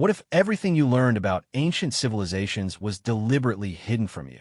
What if everything you learned about ancient civilizations was deliberately hidden from you?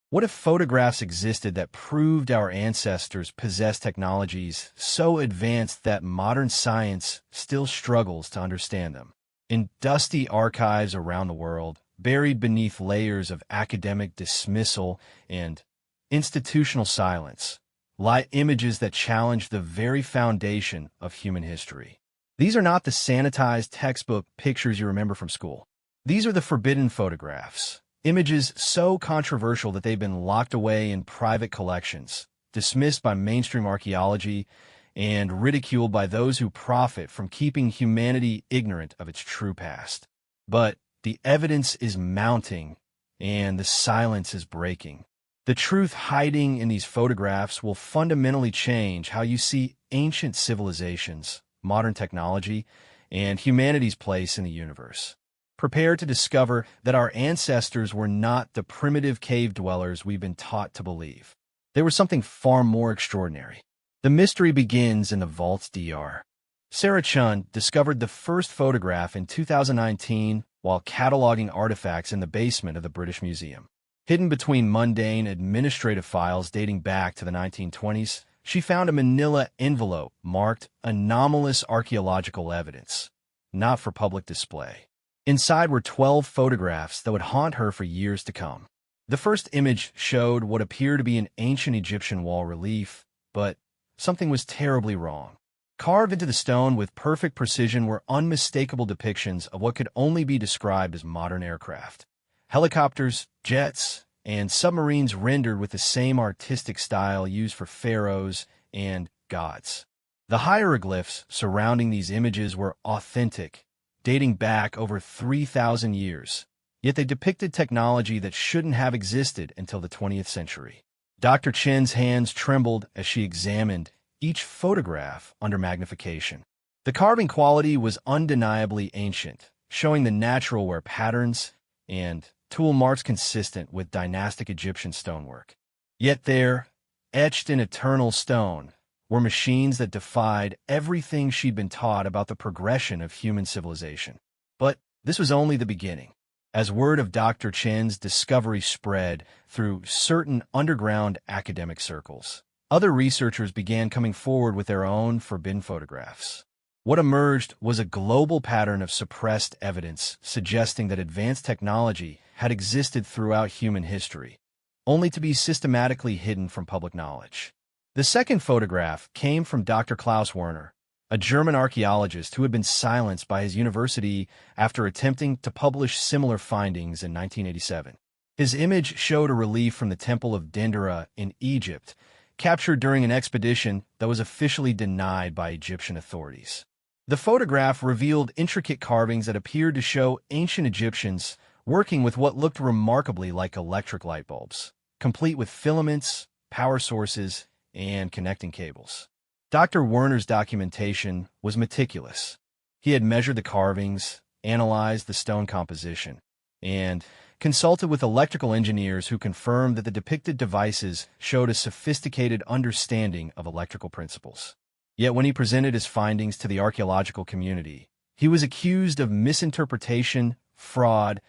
What if photographs existed that proved our ancestors possessed technologies so advanced that modern science still struggles to understand them? In dusty archives around the world, buried beneath layers of academic dismissal and institutional silence, lie images that challenge the very foundation of human history. These are not the sanitized textbook pictures you remember from school. These are the forbidden photographs, images so controversial that they've been locked away in private collections, dismissed by mainstream archaeology, and ridiculed by those who profit from keeping humanity ignorant of its true past. But the evidence is mounting, and the silence is breaking. The truth hiding in these photographs will fundamentally change how you see ancient civilizations, modern technology, and humanity's place in the universe. Prepare to discover that our ancestors were not the primitive cave dwellers we've been taught to believe. They were something far more extraordinary. The mystery begins in the vaults DR. Sarah Chun discovered the first photograph in 2019 while cataloging artifacts in the basement of the British Museum. Hidden between mundane administrative files dating back to the 1920s, she found a manila envelope marked anomalous archaeological evidence, not for public display. Inside were 12 photographs that would haunt her for years to come. The first image showed what appeared to be an ancient Egyptian wall relief, but something was terribly wrong. Carved into the stone with perfect precision were unmistakable depictions of what could only be described as modern aircraft. Helicopters, jets, and submarines rendered with the same artistic style used for pharaohs and gods. The hieroglyphs surrounding these images were authentic, dating back over 3,000 years, yet they depicted technology that shouldn't have existed until the 20th century. Dr. Chen's hands trembled as she examined each photograph under magnification. The carving quality was undeniably ancient, showing the natural wear patterns and tool marks consistent with dynastic Egyptian stonework. Yet there, etched in eternal stone, were machines that defied everything she'd been taught about the progression of human civilization. But this was only the beginning. As word of Dr. Chen's discovery spread through certain underground academic circles, other researchers began coming forward with their own forbidden photographs. What emerged was a global pattern of suppressed evidence suggesting that advanced technology had existed throughout human history, only to be systematically hidden from public knowledge. The second photograph came from Dr. Klaus Werner, a German archaeologist who had been silenced by his university after attempting to publish similar findings in 1987. His image showed a relief from the Temple of Dendera in Egypt, captured during an expedition that was officially denied by Egyptian authorities. The photograph revealed intricate carvings that appeared to show ancient Egyptians working with what looked remarkably like electric light bulbs, complete with filaments, power sources, and connecting cables. Dr. Werner's documentation was meticulous. He had measured the carvings, analyzed the stone composition, and consulted with electrical engineers who confirmed that the depicted devices showed a sophisticated understanding of electrical principles. Yet when he presented his findings to the archaeological community, he was accused of misinterpretation, fraud,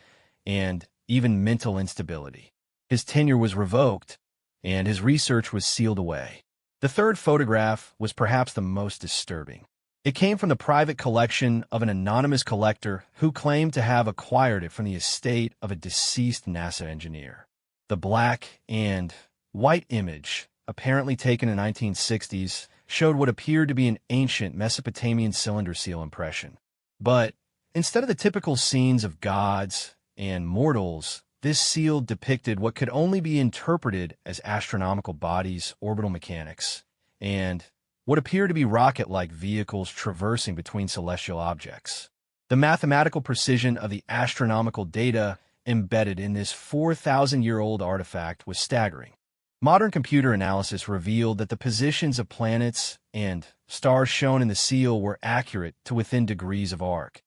and even mental instability. His tenure was revoked, and his research was sealed away. The third photograph was perhaps the most disturbing. It came from the private collection of an anonymous collector who claimed to have acquired it from the estate of a deceased NASA engineer. The black and white image, apparently taken in the 1960s, showed what appeared to be an ancient Mesopotamian cylinder seal impression. But instead of the typical scenes of gods and mortals, this seal depicted what could only be interpreted as astronomical bodies, orbital mechanics, and what appeared to be rocket-like vehicles traversing between celestial objects. The mathematical precision of the astronomical data embedded in this 4,000-year-old artifact was staggering. Modern computer analysis revealed that the positions of planets and stars shown in the seal were accurate to within degrees of arc,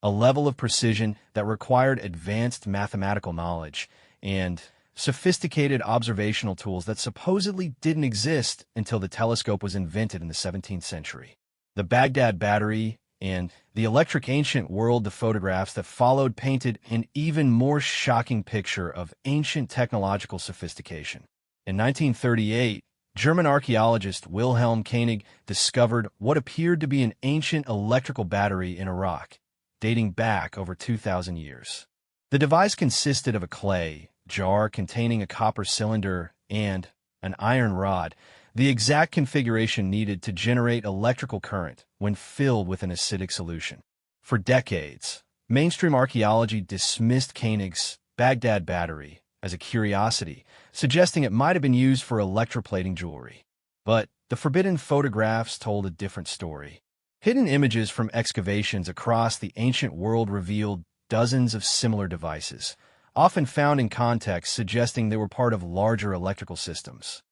a level of precision that required advanced mathematical knowledge and sophisticated observational tools that supposedly didn't exist until the telescope was invented in the 17th century. The Baghdad Battery and the electric ancient world. The photographs that followed painted an even more shocking picture of ancient technological sophistication. In 1938, German archaeologist Wilhelm Koenig discovered what appeared to be an ancient electrical battery in Iraq, dating back over 2,000 years. The device consisted of a clay jar containing a copper cylinder and an iron rod, the exact configuration needed to generate electrical current when filled with an acidic solution. For decades, mainstream archaeology dismissed Koenig's Baghdad battery as a curiosity, suggesting it might have been used for electroplating jewelry. But the forbidden photographs told a different story. Hidden images from excavations across the ancient world revealed dozens of similar devices, often found in context suggesting they were part of larger electrical systems.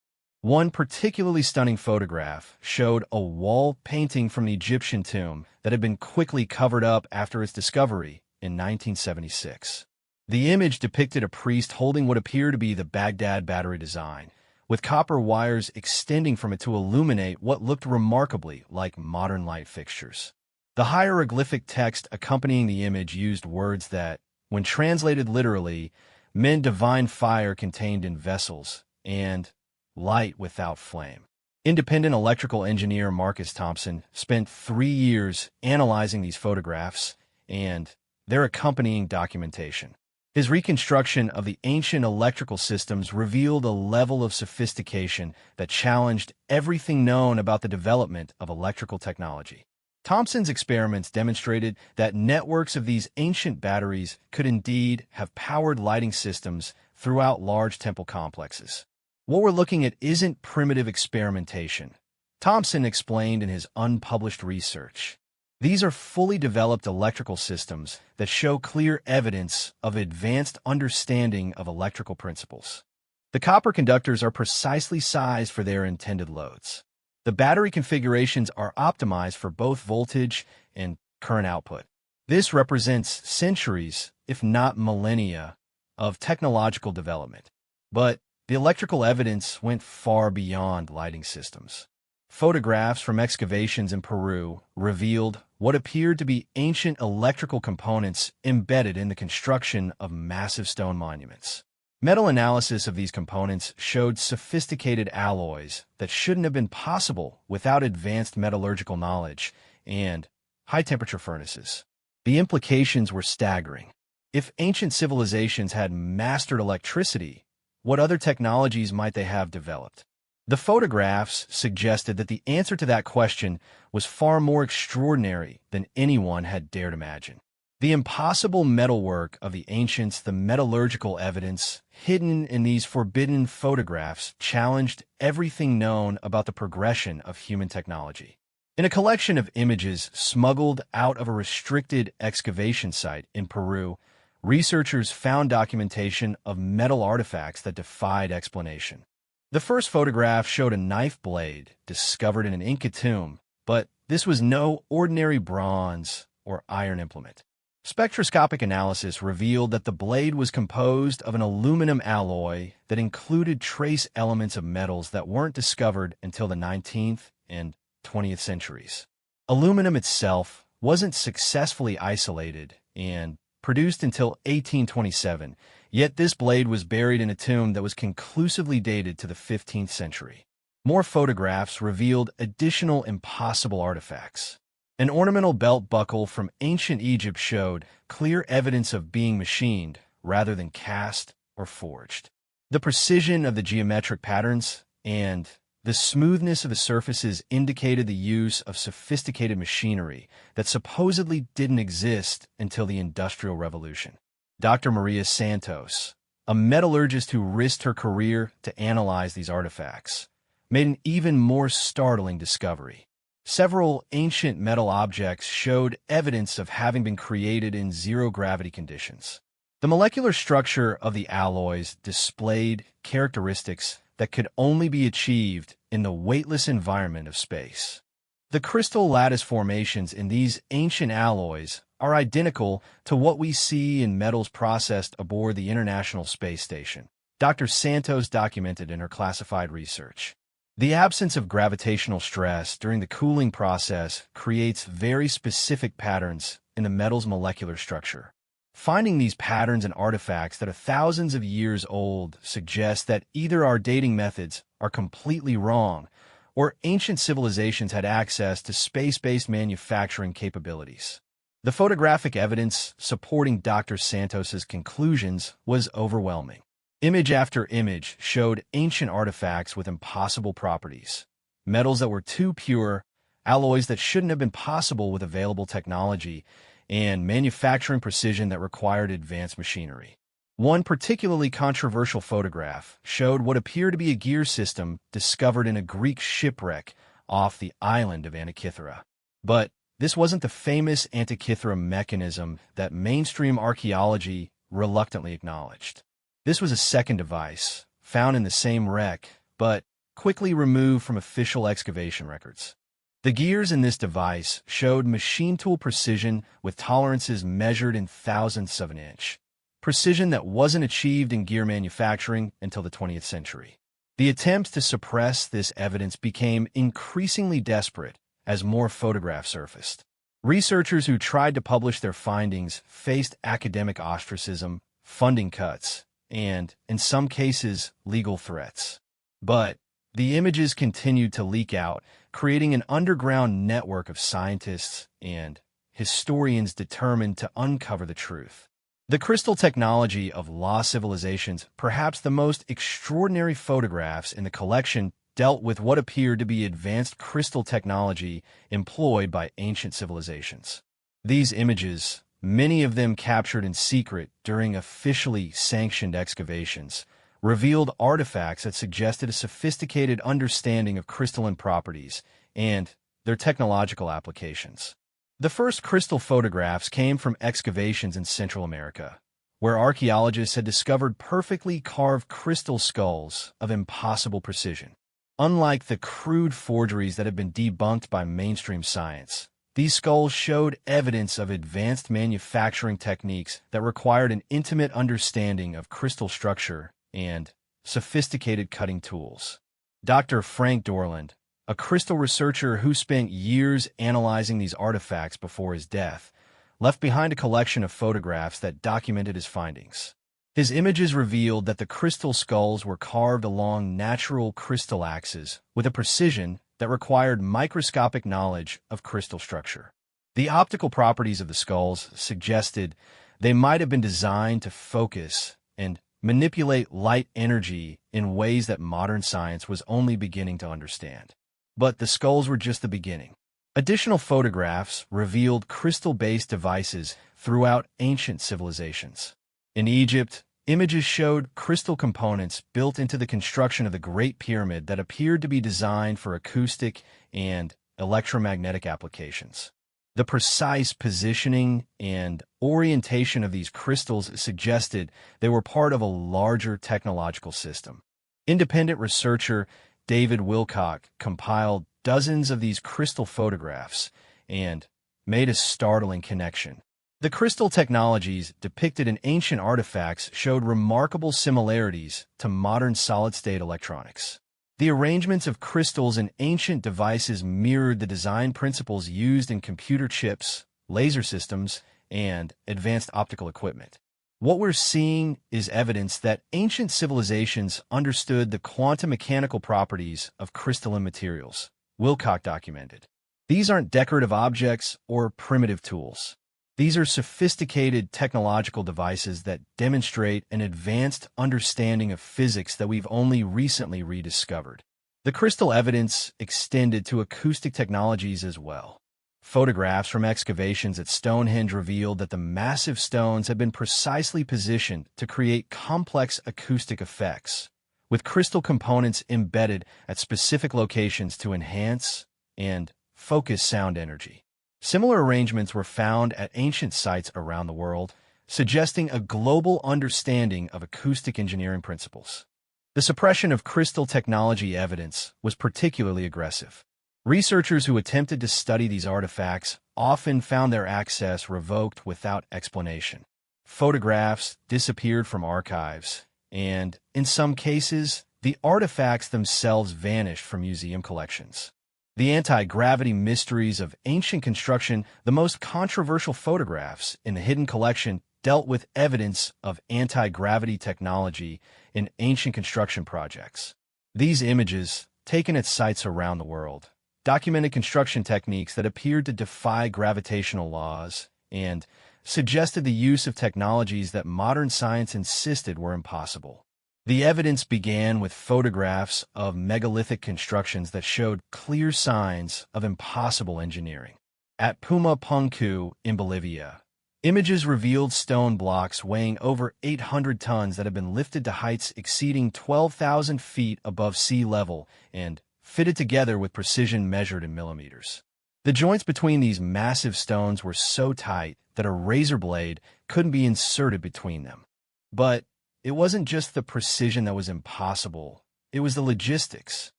One particularly stunning photograph showed a wall painting from an Egyptian tomb that had been quickly covered up after its discovery in 1976. The image depicted a priest holding what appeared to be the Baghdad battery design, with copper wires extending from it to illuminate what looked remarkably like modern light fixtures. The hieroglyphic text accompanying the image used words that, when translated literally, meant divine fire contained in vessels and light without flame. Independent electrical engineer Marcus Thompson spent 3 years analyzing these photographs and their accompanying documentation. His reconstruction of the ancient electrical systems revealed a level of sophistication that challenged everything known about the development of electrical technology. Thompson's experiments demonstrated that networks of these ancient batteries could indeed have powered lighting systems throughout large temple complexes. What we're looking at isn't primitive experimentation, Thompson explained in his unpublished research. These are fully developed electrical systems that show clear evidence of advanced understanding of electrical principles. The copper conductors are precisely sized for their intended loads. The battery configurations are optimized for both voltage and current output. This represents centuries, if not millennia, of technological development. But the electrical evidence went far beyond lighting systems. Photographs from excavations in Peru revealed what appeared to be ancient electrical components embedded in the construction of massive stone monuments. Metal analysis of these components showed sophisticated alloys that shouldn't have been possible without advanced metallurgical knowledge and high-temperature furnaces. The implications were staggering. If ancient civilizations had mastered electricity, what other technologies might they have developed? The photographs suggested that the answer to that question was far more extraordinary than anyone had dared imagine. The impossible metalwork of the ancients, the metallurgical evidence hidden in these forbidden photographs, challenged everything known about the progression of human technology. In a collection of images smuggled out of a restricted excavation site in Peru, researchers found documentation of metal artifacts that defied explanation. The first photograph showed a knife blade discovered in an Inca tomb, but this was no ordinary bronze or iron implement. Spectroscopic analysis revealed that the blade was composed of an aluminum alloy that included trace elements of metals that weren't discovered until the 19th and 20th centuries. Aluminum itself wasn't successfully isolated and produced until 1827, yet this blade was buried in a tomb that was conclusively dated to the 15th century. More photographs revealed additional impossible artifacts. An ornamental belt buckle from ancient Egypt showed clear evidence of being machined rather than cast or forged. The precision of the geometric patterns and the smoothness of the surfaces indicated the use of sophisticated machinery that supposedly didn't exist until the Industrial Revolution. Dr. Maria Santos, a metallurgist who risked her career to analyze these artifacts, made an even more startling discovery. Several ancient metal objects showed evidence of having been created in zero-gravity conditions. The molecular structure of the alloys displayed characteristics that could only be achieved in the weightless environment of space. The crystal lattice formations in these ancient alloys are identical to what we see in metals processed aboard the International Space Station, Dr. Santos documented in her classified research. The absence of gravitational stress during the cooling process creates very specific patterns in the metal's molecular structure. Finding these patterns in artifacts that are thousands of years old suggests that either our dating methods are completely wrong or ancient civilizations had access to space-based manufacturing capabilities. The photographic evidence supporting Dr. Santos's conclusions was overwhelming. Image after image showed ancient artifacts with impossible properties, metals that were too pure, alloys that shouldn't have been possible with available technology, and manufacturing precision that required advanced machinery. One particularly controversial photograph showed what appeared to be a gear system discovered in a Greek shipwreck off the island of Antikythera. But this wasn't the famous Antikythera mechanism that mainstream archaeology reluctantly acknowledged. This was a second device, found in the same wreck, but quickly removed from official excavation records. The gears in this device showed machine tool precision with tolerances measured in thousandths of an inch, precision that wasn't achieved in gear manufacturing until the 20th century. The attempts to suppress this evidence became increasingly desperate as more photographs surfaced. Researchers who tried to publish their findings faced academic ostracism, funding cuts, and, in some cases, legal threats. But the images continued to leak out, creating an underground network of scientists and historians determined to uncover the truth. The crystal technology of lost civilizations, perhaps the most extraordinary photographs in the collection, dealt with what appeared to be advanced crystal technology employed by ancient civilizations. These images, many of them captured in secret during officially sanctioned excavations, revealed artifacts that suggested a sophisticated understanding of crystalline properties and their technological applications. The first crystal photographs came from excavations in Central America, where archaeologists had discovered perfectly carved crystal skulls of impossible precision. Unlike the crude forgeries that had been debunked by mainstream science, these skulls showed evidence of advanced manufacturing techniques that required an intimate understanding of crystal structure and sophisticated cutting tools. Dr. Frank Dorland, a crystal researcher who spent years analyzing these artifacts before his death, left behind a collection of photographs that documented his findings. His images revealed that the crystal skulls were carved along natural crystal axes with a precision that required microscopic knowledge of crystal structure. The optical properties of the skulls suggested they might have been designed to focus and manipulate light energy in ways that modern science was only beginning to understand. But the skulls were just the beginning. Additional photographs revealed crystal-based devices throughout ancient civilizations. In Egypt, images showed crystal components built into the construction of the Great Pyramid that appeared to be designed for acoustic and electromagnetic applications. The precise positioning and orientation of these crystals suggested they were part of a larger technological system. Independent researcher David Wilcock compiled dozens of these crystal photographs and made a startling connection. The crystal technologies depicted in ancient artifacts showed remarkable similarities to modern solid-state electronics. The arrangements of crystals in ancient devices mirrored the design principles used in computer chips, laser systems, and advanced optical equipment. What we're seeing is evidence that ancient civilizations understood the quantum mechanical properties of crystalline materials, Wilcock documented. These aren't decorative objects or primitive tools. These are sophisticated technological devices that demonstrate an advanced understanding of physics that we've only recently rediscovered. The crystal evidence extended to acoustic technologies as well. Photographs from excavations at Stonehenge revealed that the massive stones had been precisely positioned to create complex acoustic effects, with crystal components embedded at specific locations to enhance and focus sound energy. Similar arrangements were found at ancient sites around the world, suggesting a global understanding of acoustic engineering principles. The suppression of crystal technology evidence was particularly aggressive. Researchers who attempted to study these artifacts often found their access revoked without explanation. Photographs disappeared from archives, and, in some cases, the artifacts themselves vanished from museum collections. The anti-gravity mysteries of ancient construction, the most controversial photographs in the hidden collection, dealt with evidence of anti-gravity technology in ancient construction projects. These images, taken at sites around the world, documented construction techniques that appeared to defy gravitational laws and suggested the use of technologies that modern science insisted were impossible. The evidence began with photographs of megalithic constructions that showed clear signs of impossible engineering. At Puma Punku in Bolivia, images revealed stone blocks weighing over 800 tons that had been lifted to heights exceeding 12,000 feet above sea level and fitted together with precision measured in millimeters. The joints between these massive stones were so tight that a razor blade couldn't be inserted between them. But it wasn't just the precision that was impossible, it was the logistics.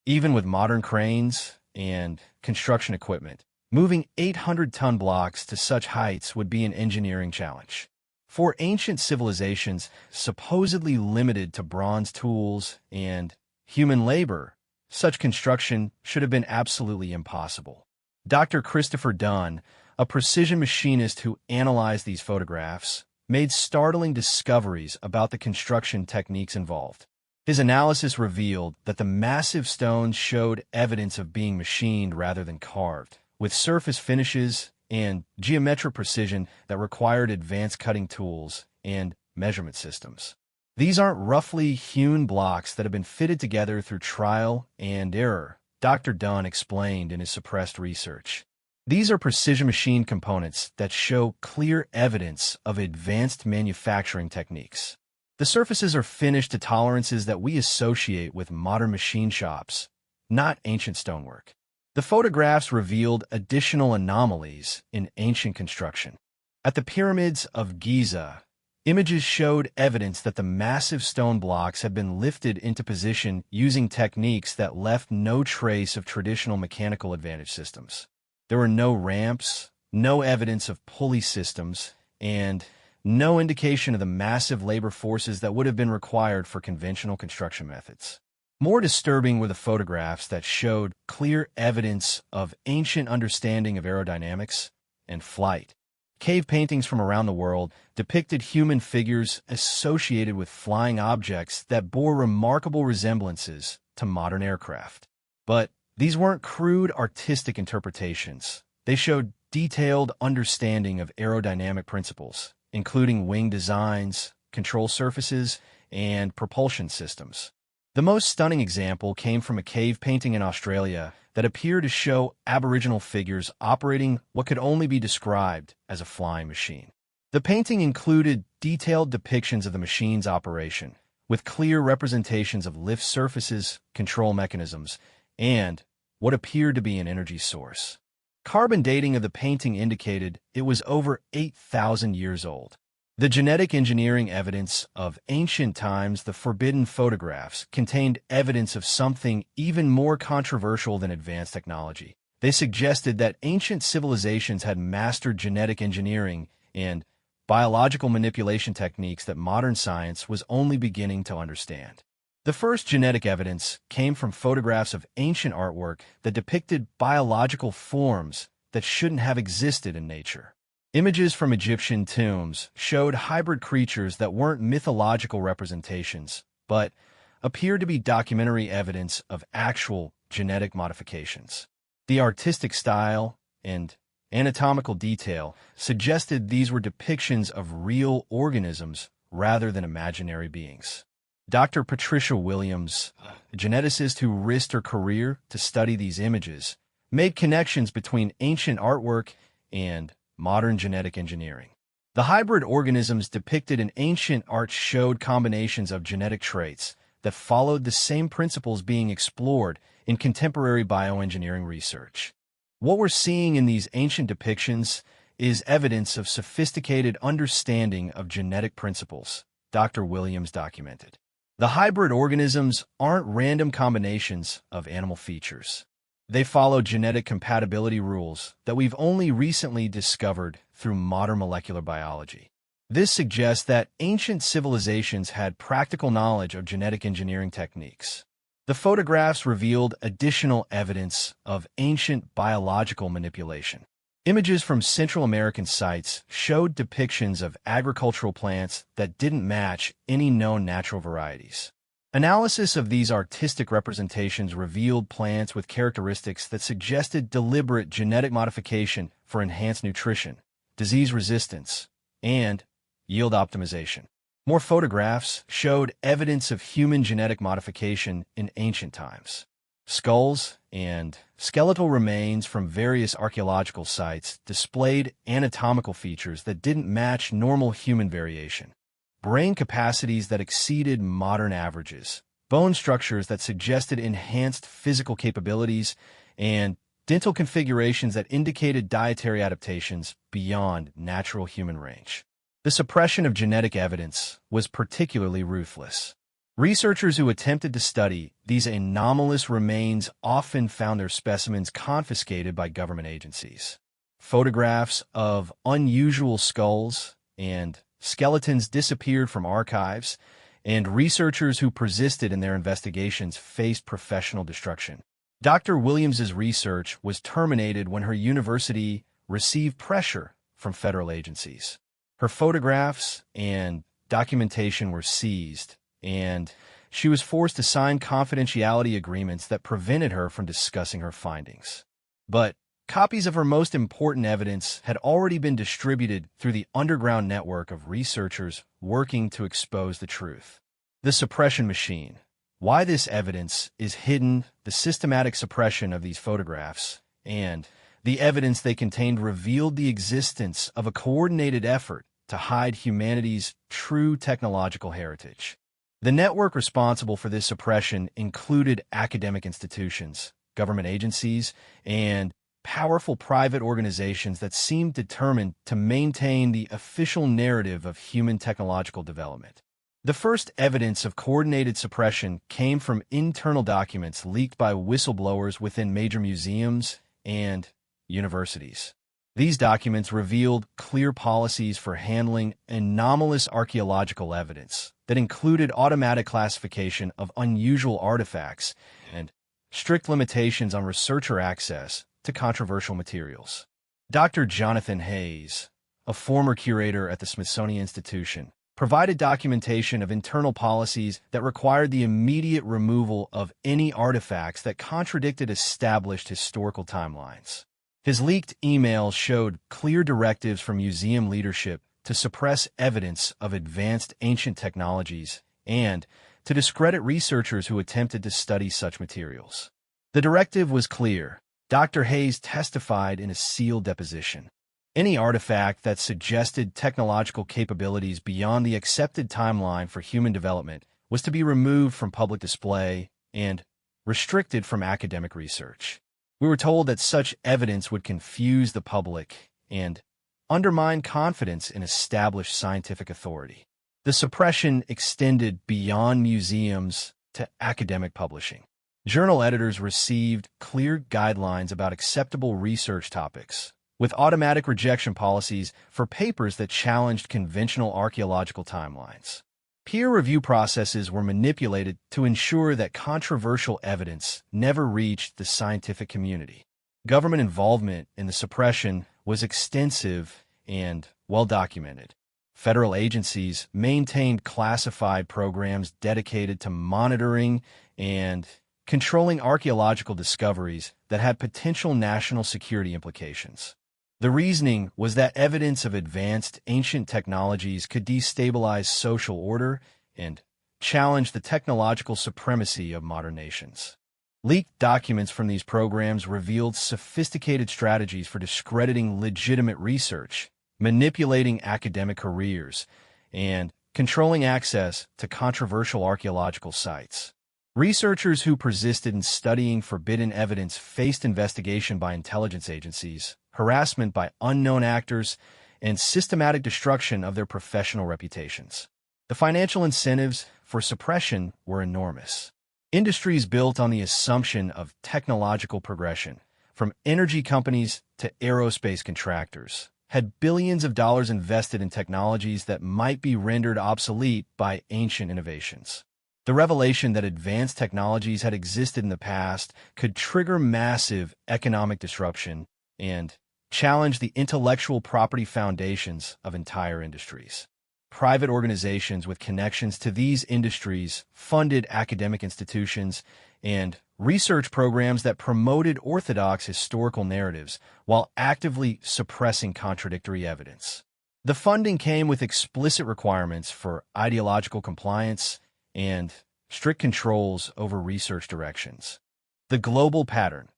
Even with modern cranes and construction equipment, moving 800-ton blocks to such heights would be an engineering challenge. For ancient civilizations supposedly limited to bronze tools and human labor, such construction should have been absolutely impossible. Dr. Christopher Dunn, a precision machinist who analyzed these photographs, made startling discoveries about the construction techniques involved. His analysis revealed that the massive stones showed evidence of being machined rather than carved, with surface finishes and geometric precision that required advanced cutting tools and measurement systems. These aren't roughly hewn blocks that have been fitted together through trial and error, Dr. Dunn explained in his suppressed research. These are precision machine components that show clear evidence of advanced manufacturing techniques. The surfaces are finished to tolerances that we associate with modern machine shops, not ancient stonework. The photographs revealed additional anomalies in ancient construction. At the pyramids of Giza, images showed evidence that the massive stone blocks had been lifted into position using techniques that left no trace of traditional mechanical advantage systems. There were no ramps, no evidence of pulley systems, and no indication of the massive labor forces that would have been required for conventional construction methods. More disturbing were the photographs that showed clear evidence of ancient understanding of aerodynamics and flight. Cave paintings from around the world depicted human figures associated with flying objects that bore remarkable resemblances to modern aircraft. But these weren't crude artistic interpretations. They showed detailed understanding of aerodynamic principles, including wing designs, control surfaces, and propulsion systems. The most stunning example came from a cave painting in Australia that appeared to show Aboriginal figures operating what could only be described as a flying machine. The painting included detailed depictions of the machine's operation, with clear representations of lift surfaces, control mechanisms, and what appeared to be an energy source. Carbon dating of the painting indicated it was over 8,000 years old. The genetic engineering evidence of ancient times, the forbidden photographs, contained evidence of something even more controversial than advanced technology. They suggested that ancient civilizations had mastered genetic engineering and biological manipulation techniques that modern science was only beginning to understand. The first genetic evidence came from photographs of ancient artwork that depicted biological forms that shouldn't have existed in nature. Images from Egyptian tombs showed hybrid creatures that weren't mythological representations, but appeared to be documentary evidence of actual genetic modifications. The artistic style and anatomical detail suggested these were depictions of real organisms rather than imaginary beings. Dr. Patricia Williams, a geneticist who risked her career to study these images, made connections between ancient artwork and modern genetic engineering. The hybrid organisms depicted in ancient art showed combinations of genetic traits that followed the same principles being explored in contemporary bioengineering research. What we're seeing in these ancient depictions is evidence of sophisticated understanding of genetic principles, Dr. Williams documented. The hybrid organisms aren't random combinations of animal features. They follow genetic compatibility rules that we've only recently discovered through modern molecular biology. This suggests that ancient civilizations had practical knowledge of genetic engineering techniques. The photographs revealed additional evidence of ancient biological manipulation. Images from Central American sites showed depictions of agricultural plants that didn't match any known natural varieties. Analysis of these artistic representations revealed plants with characteristics that suggested deliberate genetic modification for enhanced nutrition, disease resistance, and yield optimization. More photographs showed evidence of human genetic modification in ancient times. Skulls and skeletal remains from various archaeological sites displayed anatomical features that didn't match normal human variation. Brain capacities that exceeded modern averages, bone structures that suggested enhanced physical capabilities, and dental configurations that indicated dietary adaptations beyond natural human range. The suppression of genetic evidence was particularly ruthless. Researchers who attempted to study these anomalous remains often found their specimens confiscated by government agencies. Photographs of unusual skulls and skeletons disappeared from archives, and researchers who persisted in their investigations faced professional destruction. Dr. Williams's research was terminated when her university received pressure from federal agencies. Her photographs and documentation were seized, and she was forced to sign confidentiality agreements that prevented her from discussing her findings. But copies of her most important evidence had already been distributed through the underground network of researchers working to expose the truth. The suppression machine. Why this evidence is hidden, the systematic suppression of these photographs, and the evidence they contained revealed the existence of a coordinated effort to hide humanity's true technological heritage. The network responsible for this suppression included academic institutions, government agencies, and powerful private organizations that seemed determined to maintain the official narrative of human technological development. The first evidence of coordinated suppression came from internal documents leaked by whistleblowers within major museums and universities. These documents revealed clear policies for handling anomalous archaeological evidence that included automatic classification of unusual artifacts and strict limitations on researcher access to controversial materials. Dr. Jonathan Hayes, a former curator at the Smithsonian Institution, provided documentation of internal policies that required the immediate removal of any artifacts that contradicted established historical timelines. His leaked emails showed clear directives from museum leadership to suppress evidence of advanced ancient technologies and to discredit researchers who attempted to study such materials. The directive was clear. Dr. Hayes testified in a sealed deposition. Any artifact that suggested technological capabilities beyond the accepted timeline for human development was to be removed from public display and restricted from academic research. We were told that such evidence would confuse the public and undermine confidence in established scientific authority. The suppression extended beyond museums to academic publishing. Journal editors received clear guidelines about acceptable research topics, with automatic rejection policies for papers that challenged conventional archaeological timelines. Peer review processes were manipulated to ensure that controversial evidence never reached the scientific community. Government involvement in the suppression was extensive and well documented. Federal agencies maintained classified programs dedicated to monitoring and controlling archaeological discoveries that had potential national security implications. The reasoning was that evidence of advanced ancient technologies could destabilize social order and challenge the technological supremacy of modern nations. Leaked documents from these programs revealed sophisticated strategies for discrediting legitimate research, manipulating academic careers, and controlling access to controversial archaeological sites. Researchers who persisted in studying forbidden evidence faced investigation by intelligence agencies, harassment by unknown actors, and systematic destruction of their professional reputations. The financial incentives for suppression were enormous. Industries built on the assumption of technological progression, from energy companies to aerospace contractors, had billions of dollars invested in technologies that might be rendered obsolete by ancient innovations. The revelation that advanced technologies had existed in the past could trigger massive economic disruption and challenge the intellectual property foundations of entire industries. Private organizations with connections to these industries funded academic institutions and research programs that promoted orthodox historical narratives while actively suppressing contradictory evidence. The funding came with explicit requirements for ideological compliance and strict controls over research directions. The global pattern.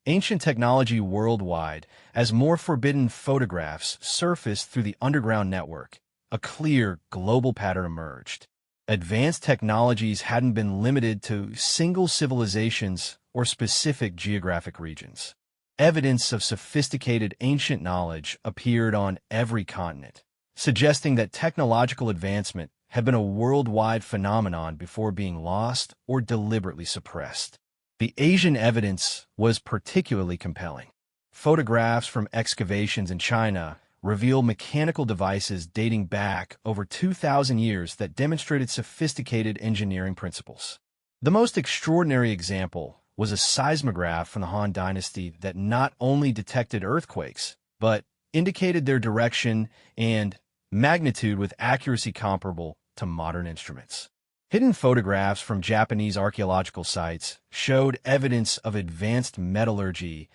Ancient technology worldwide, as more forbidden photographs surfaced through the underground network, a clear global pattern emerged. Advanced technologies hadn't been limited to single civilizations or specific geographic regions. Evidence of sophisticated ancient knowledge appeared on every continent, suggesting that technological advancement had been a worldwide phenomenon before being lost or deliberately suppressed. The Asian evidence was particularly compelling. Photographs from excavations in China reveal mechanical devices dating back over 2,000 years that demonstrated sophisticated engineering principles. The most extraordinary example was a seismograph from the Han Dynasty that not only detected earthquakes, but indicated their direction and magnitude with accuracy comparable to modern instruments. Hidden photographs from Japanese archaeological sites showed evidence of advanced metallurgy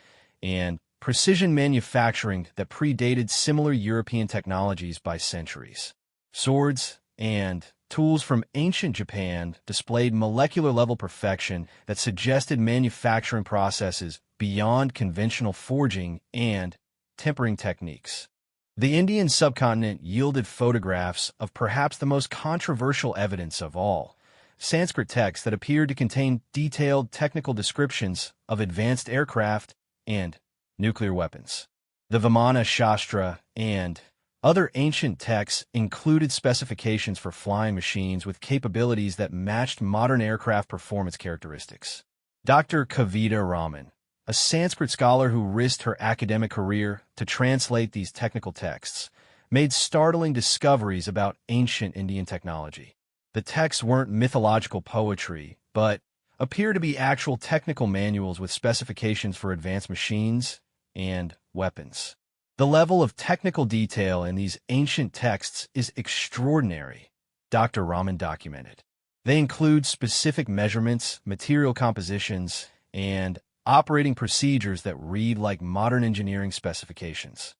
and precision manufacturing that predated similar European technologies by centuries. Swords and tools from ancient Japan displayed molecular-level perfection that suggested manufacturing processes beyond conventional forging and tempering techniques. The Indian subcontinent yielded photographs of perhaps the most controversial evidence of all, Sanskrit texts that appeared to contain detailed technical descriptions of advanced aircraft and nuclear weapons. The Vimana Shastra and other ancient texts included specifications for flying machines with capabilities that matched modern aircraft performance characteristics. Dr. Kavita Raman, a Sanskrit scholar who risked her academic career to translate these technical texts, made startling discoveries about ancient Indian technology. The texts weren't mythological poetry, but appear to be actual technical manuals with specifications for advanced machines and weapons. The level of technical detail in these ancient texts is extraordinary, Dr. Raman documented. They include specific measurements, material compositions, and operating procedures that read like modern engineering specifications.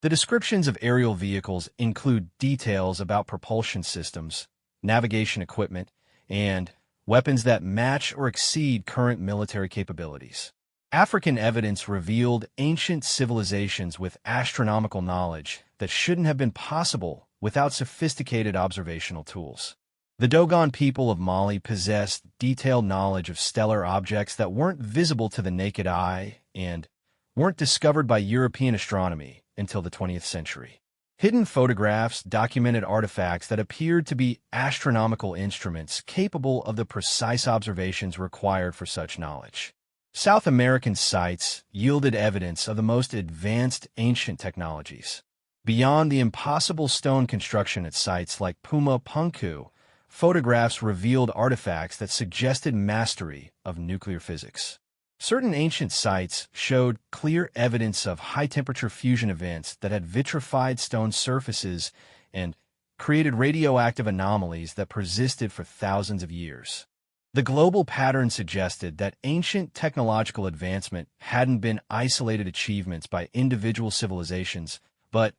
The descriptions of aerial vehicles include details about propulsion systems, navigation equipment, and weapons that match or exceed current military capabilities. African evidence revealed ancient civilizations with astronomical knowledge that shouldn't have been possible without sophisticated observational tools. The Dogon people of Mali possessed detailed knowledge of stellar objects that weren't visible to the naked eye and weren't discovered by European astronomy until the 20th century. Hidden photographs documented artifacts that appeared to be astronomical instruments capable of the precise observations required for such knowledge. South American sites yielded evidence of the most advanced ancient technologies. Beyond the impossible stone construction at sites like Puma Punku, photographs revealed artifacts that suggested mastery of nuclear physics. Certain ancient sites showed clear evidence of high-temperature fusion events that had vitrified stone surfaces and created radioactive anomalies that persisted for thousands of years. The global pattern suggested that ancient technological advancement hadn't been isolated achievements by individual civilizations, but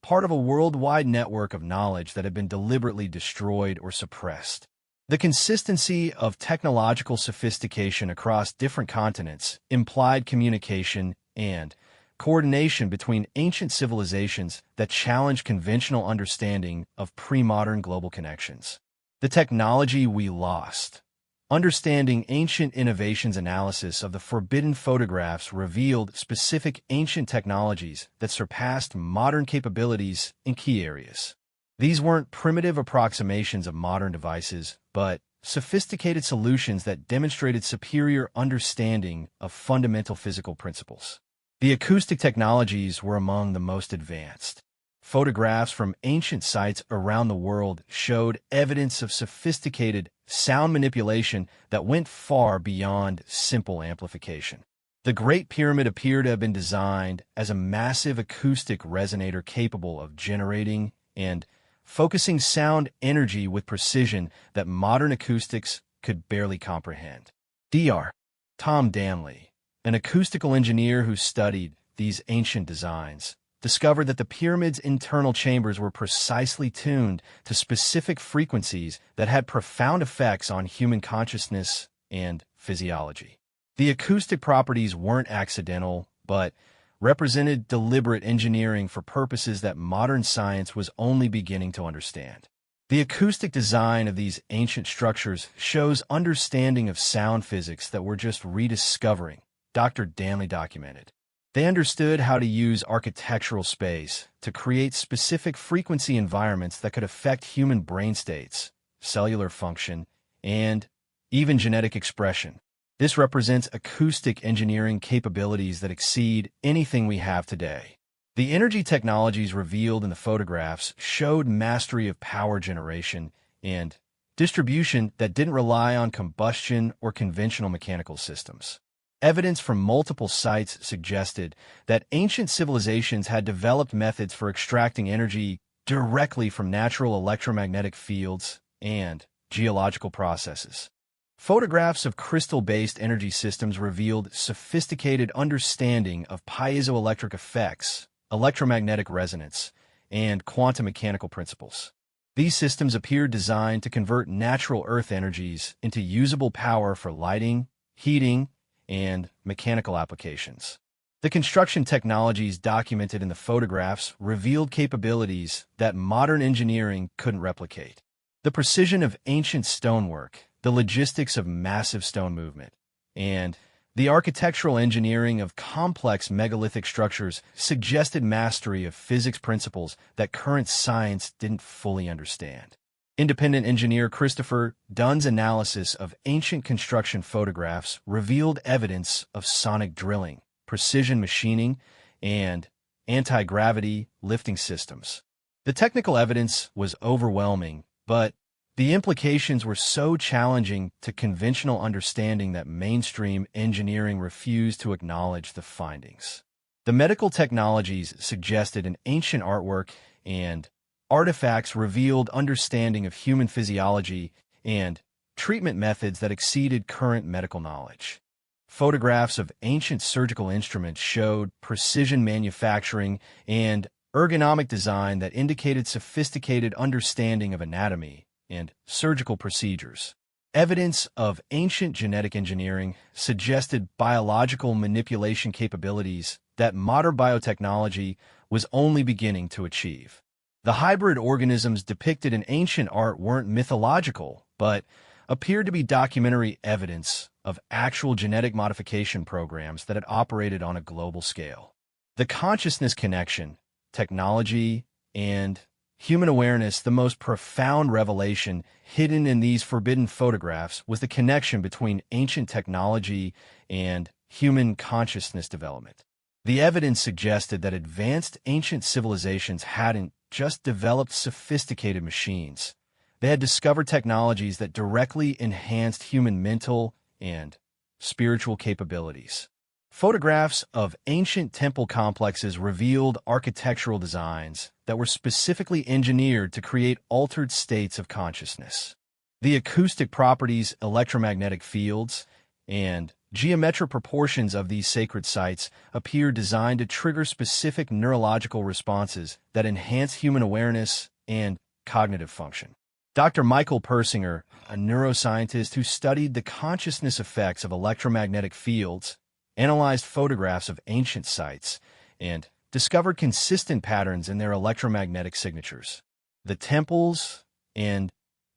part of a worldwide network of knowledge that had been deliberately destroyed or suppressed. The consistency of technological sophistication across different continents implied communication and coordination between ancient civilizations that challenged conventional understanding of pre-modern global connections. The technology we lost. Understanding ancient innovations analysis of the forbidden photographs revealed specific ancient technologies that surpassed modern capabilities in key areas. These weren't primitive approximations of modern devices, but sophisticated solutions that demonstrated superior understanding of fundamental physical principles. The acoustic technologies were among the most advanced. Photographs from ancient sites around the world showed evidence of sophisticated sound manipulation that went far beyond simple amplification. The Great Pyramid appeared to have been designed as a massive acoustic resonator capable of generating and focusing sound energy with precision that modern acoustics could barely comprehend. Dr. Tom Danley, an acoustical engineer who studied these ancient designs, discovered that the pyramid's internal chambers were precisely tuned to specific frequencies that had profound effects on human consciousness and physiology. The acoustic properties weren't accidental, but represented deliberate engineering for purposes that modern science was only beginning to understand. The acoustic design of these ancient structures shows understanding of sound physics that we're just rediscovering, Dr. Danley documented. They understood how to use architectural space to create specific frequency environments that could affect human brain states, cellular function, and even genetic expression. This represents acoustic engineering capabilities that exceed anything we have today. The energy technologies revealed in the photographs showed mastery of power generation and distribution that didn't rely on combustion or conventional mechanical systems. Evidence from multiple sites suggested that ancient civilizations had developed methods for extracting energy directly from natural electromagnetic fields and geological processes. Photographs of crystal-based energy systems revealed sophisticated understanding of piezoelectric effects, electromagnetic resonance, and quantum mechanical principles. These systems appeared designed to convert natural earth energies into usable power for lighting, heating, and mechanical applications. The construction technologies documented in the photographs revealed capabilities that modern engineering couldn't replicate. The precision of ancient stonework, the logistics of massive stone movement, and the architectural engineering of complex megalithic structures suggested mastery of physics principles that current science didn't fully understand. Independent engineer Christopher Dunn's analysis of ancient construction photographs revealed evidence of sonic drilling, precision machining, and anti-gravity lifting systems. The technical evidence was overwhelming, but the implications were so challenging to conventional understanding that mainstream engineering refused to acknowledge the findings. The medical technologies suggested in ancient artwork and artifacts revealed understanding of human physiology and treatment methods that exceeded current medical knowledge. Photographs of ancient surgical instruments showed precision manufacturing and ergonomic design that indicated sophisticated understanding of anatomy and surgical procedures. Evidence of ancient genetic engineering suggested biological manipulation capabilities that modern biotechnology was only beginning to achieve. The hybrid organisms depicted in ancient art weren't mythological, but appeared to be documentary evidence of actual genetic modification programs that had operated on a global scale. The consciousness connection, technology, and human awareness, the most profound revelation hidden in these forbidden photographs, was the connection between ancient technology and human consciousness development. The evidence suggested that advanced ancient civilizations hadn't just developed sophisticated machines. They had discovered technologies that directly enhanced human mental and spiritual capabilities. Photographs of ancient temple complexes revealed architectural designs that were specifically engineered to create altered states of consciousness. The acoustic properties, electromagnetic fields, and geometric proportions of these sacred sites appear designed to trigger specific neurological responses that enhance human awareness and cognitive function. Dr. Michael Persinger, a neuroscientist who studied the consciousness effects of electromagnetic fields, analyzed photographs of ancient sites, and discovered consistent patterns in their electromagnetic signatures. The temples and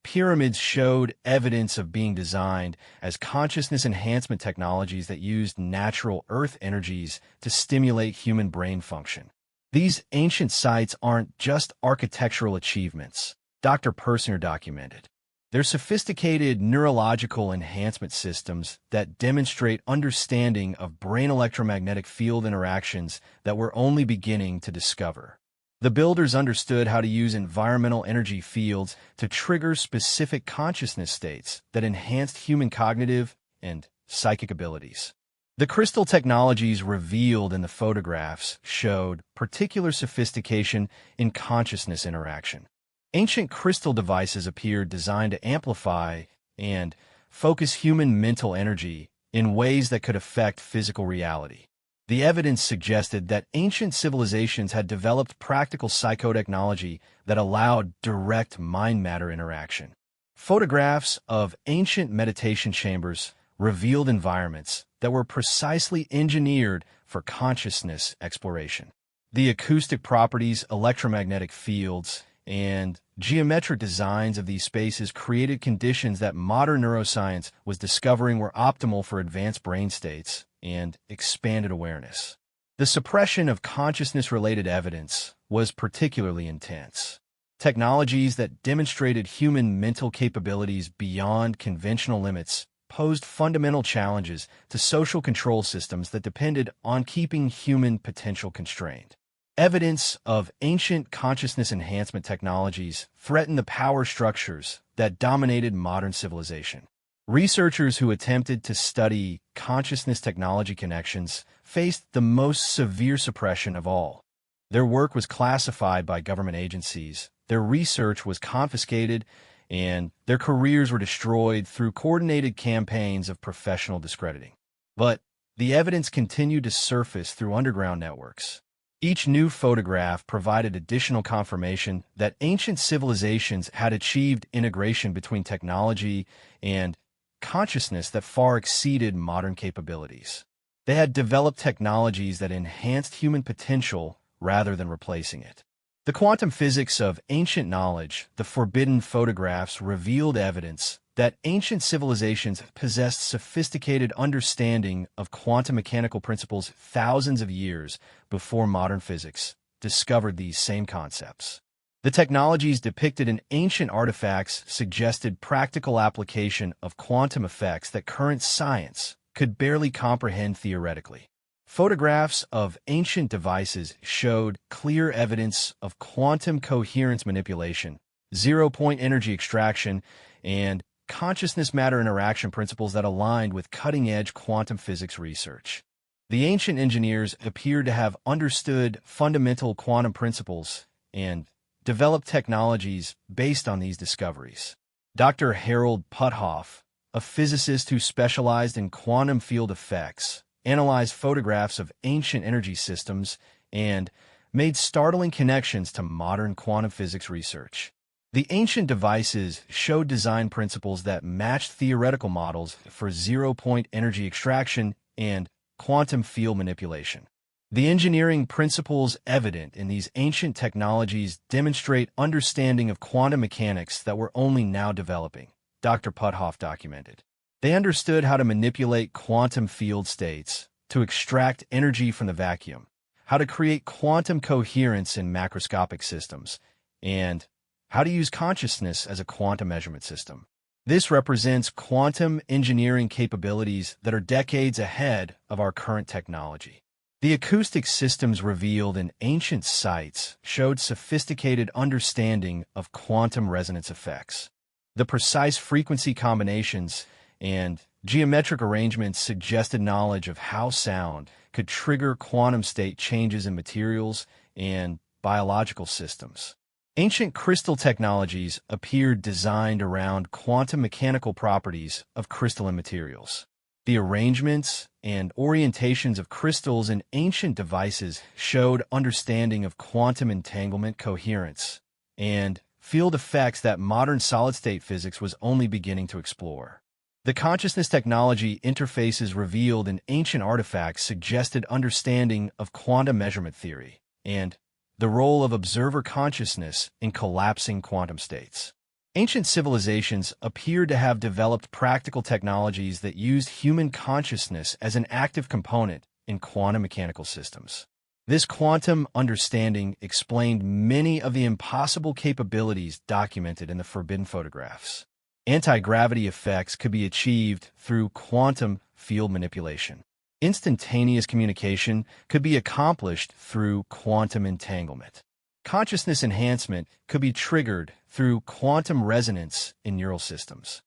pyramids showed evidence of being designed as consciousness enhancement technologies that used natural earth energies to stimulate human brain function. These ancient sites aren't just architectural achievements, Dr. Persinger documented. They're sophisticated neurological enhancement systems that demonstrate understanding of brain electromagnetic field interactions that we're only beginning to discover. The builders understood how to use environmental energy fields to trigger specific consciousness states that enhanced human cognitive and psychic abilities. The crystal technologies revealed in the photographs showed particular sophistication in consciousness interaction. Ancient crystal devices appeared designed to amplify and focus human mental energy in ways that could affect physical reality. The evidence suggested that ancient civilizations had developed practical psychotechnology that allowed direct mind-matter interaction. Photographs of ancient meditation chambers revealed environments that were precisely engineered for consciousness exploration. The acoustic properties, electromagnetic fields, and geometric designs of these spaces created conditions that modern neuroscience was discovering were optimal for advanced brain states and expanded awareness. The suppression of consciousness-related evidence was particularly intense. Technologies that demonstrated human mental capabilities beyond conventional limits posed fundamental challenges to social control systems that depended on keeping human potential constrained. Evidence of ancient consciousness enhancement technologies threatened the power structures that dominated modern civilization. Researchers who attempted to study consciousness technology connections faced the most severe suppression of all. Their work was classified by government agencies, their research was confiscated, and their careers were destroyed through coordinated campaigns of professional discrediting. But the evidence continued to surface through underground networks. Each new photograph provided additional confirmation that ancient civilizations had achieved integration between technology and consciousness that far exceeded modern capabilities. They had developed technologies that enhanced human potential rather than replacing it. The quantum physics of ancient knowledge, the forbidden photographs revealed evidence that ancient civilizations possessed sophisticated understanding of quantum mechanical principles thousands of years before modern physics discovered these same concepts. The technologies depicted in ancient artifacts suggested practical application of quantum effects that current science could barely comprehend theoretically. Photographs of ancient devices showed clear evidence of quantum coherence manipulation, zero-point energy extraction, and consciousness-matter interaction principles that aligned with cutting-edge quantum physics research. The ancient engineers appeared to have understood fundamental quantum principles and developed technologies based on these discoveries. Dr. Harold Puthoff, a physicist who specialized in quantum field effects, analyzed photographs of ancient energy systems and made startling connections to modern quantum physics research. The ancient devices showed design principles that matched theoretical models for zero-point energy extraction and quantum field manipulation. The engineering principles evident in these ancient technologies demonstrate understanding of quantum mechanics that we're only now developing, Dr. Puthoff documented. They understood how to manipulate quantum field states to extract energy from the vacuum, how to create quantum coherence in macroscopic systems, and how to use consciousness as a quantum measurement system. This represents quantum engineering capabilities that are decades ahead of our current technology. The acoustic systems revealed in ancient sites showed sophisticated understanding of quantum resonance effects. The precise frequency combinations and geometric arrangements suggested knowledge of how sound could trigger quantum state changes in materials and biological systems. Ancient crystal technologies appeared designed around quantum mechanical properties of crystalline materials. The arrangements and orientations of crystals in ancient devices showed understanding of quantum entanglement coherence and field effects that modern solid-state physics was only beginning to explore. The consciousness technology interfaces revealed in ancient artifacts suggested understanding of quantum measurement theory and the role of observer consciousness in collapsing quantum states. Ancient civilizations appeared to have developed practical technologies that used human consciousness as an active component in quantum mechanical systems. This quantum understanding explained many of the impossible capabilities documented in the forbidden photographs. Anti-gravity effects could be achieved through quantum field manipulation. Instantaneous communication could be accomplished through quantum entanglement. Consciousness enhancement could be triggered through quantum resonance in neural systems.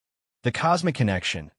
The cosmic connection.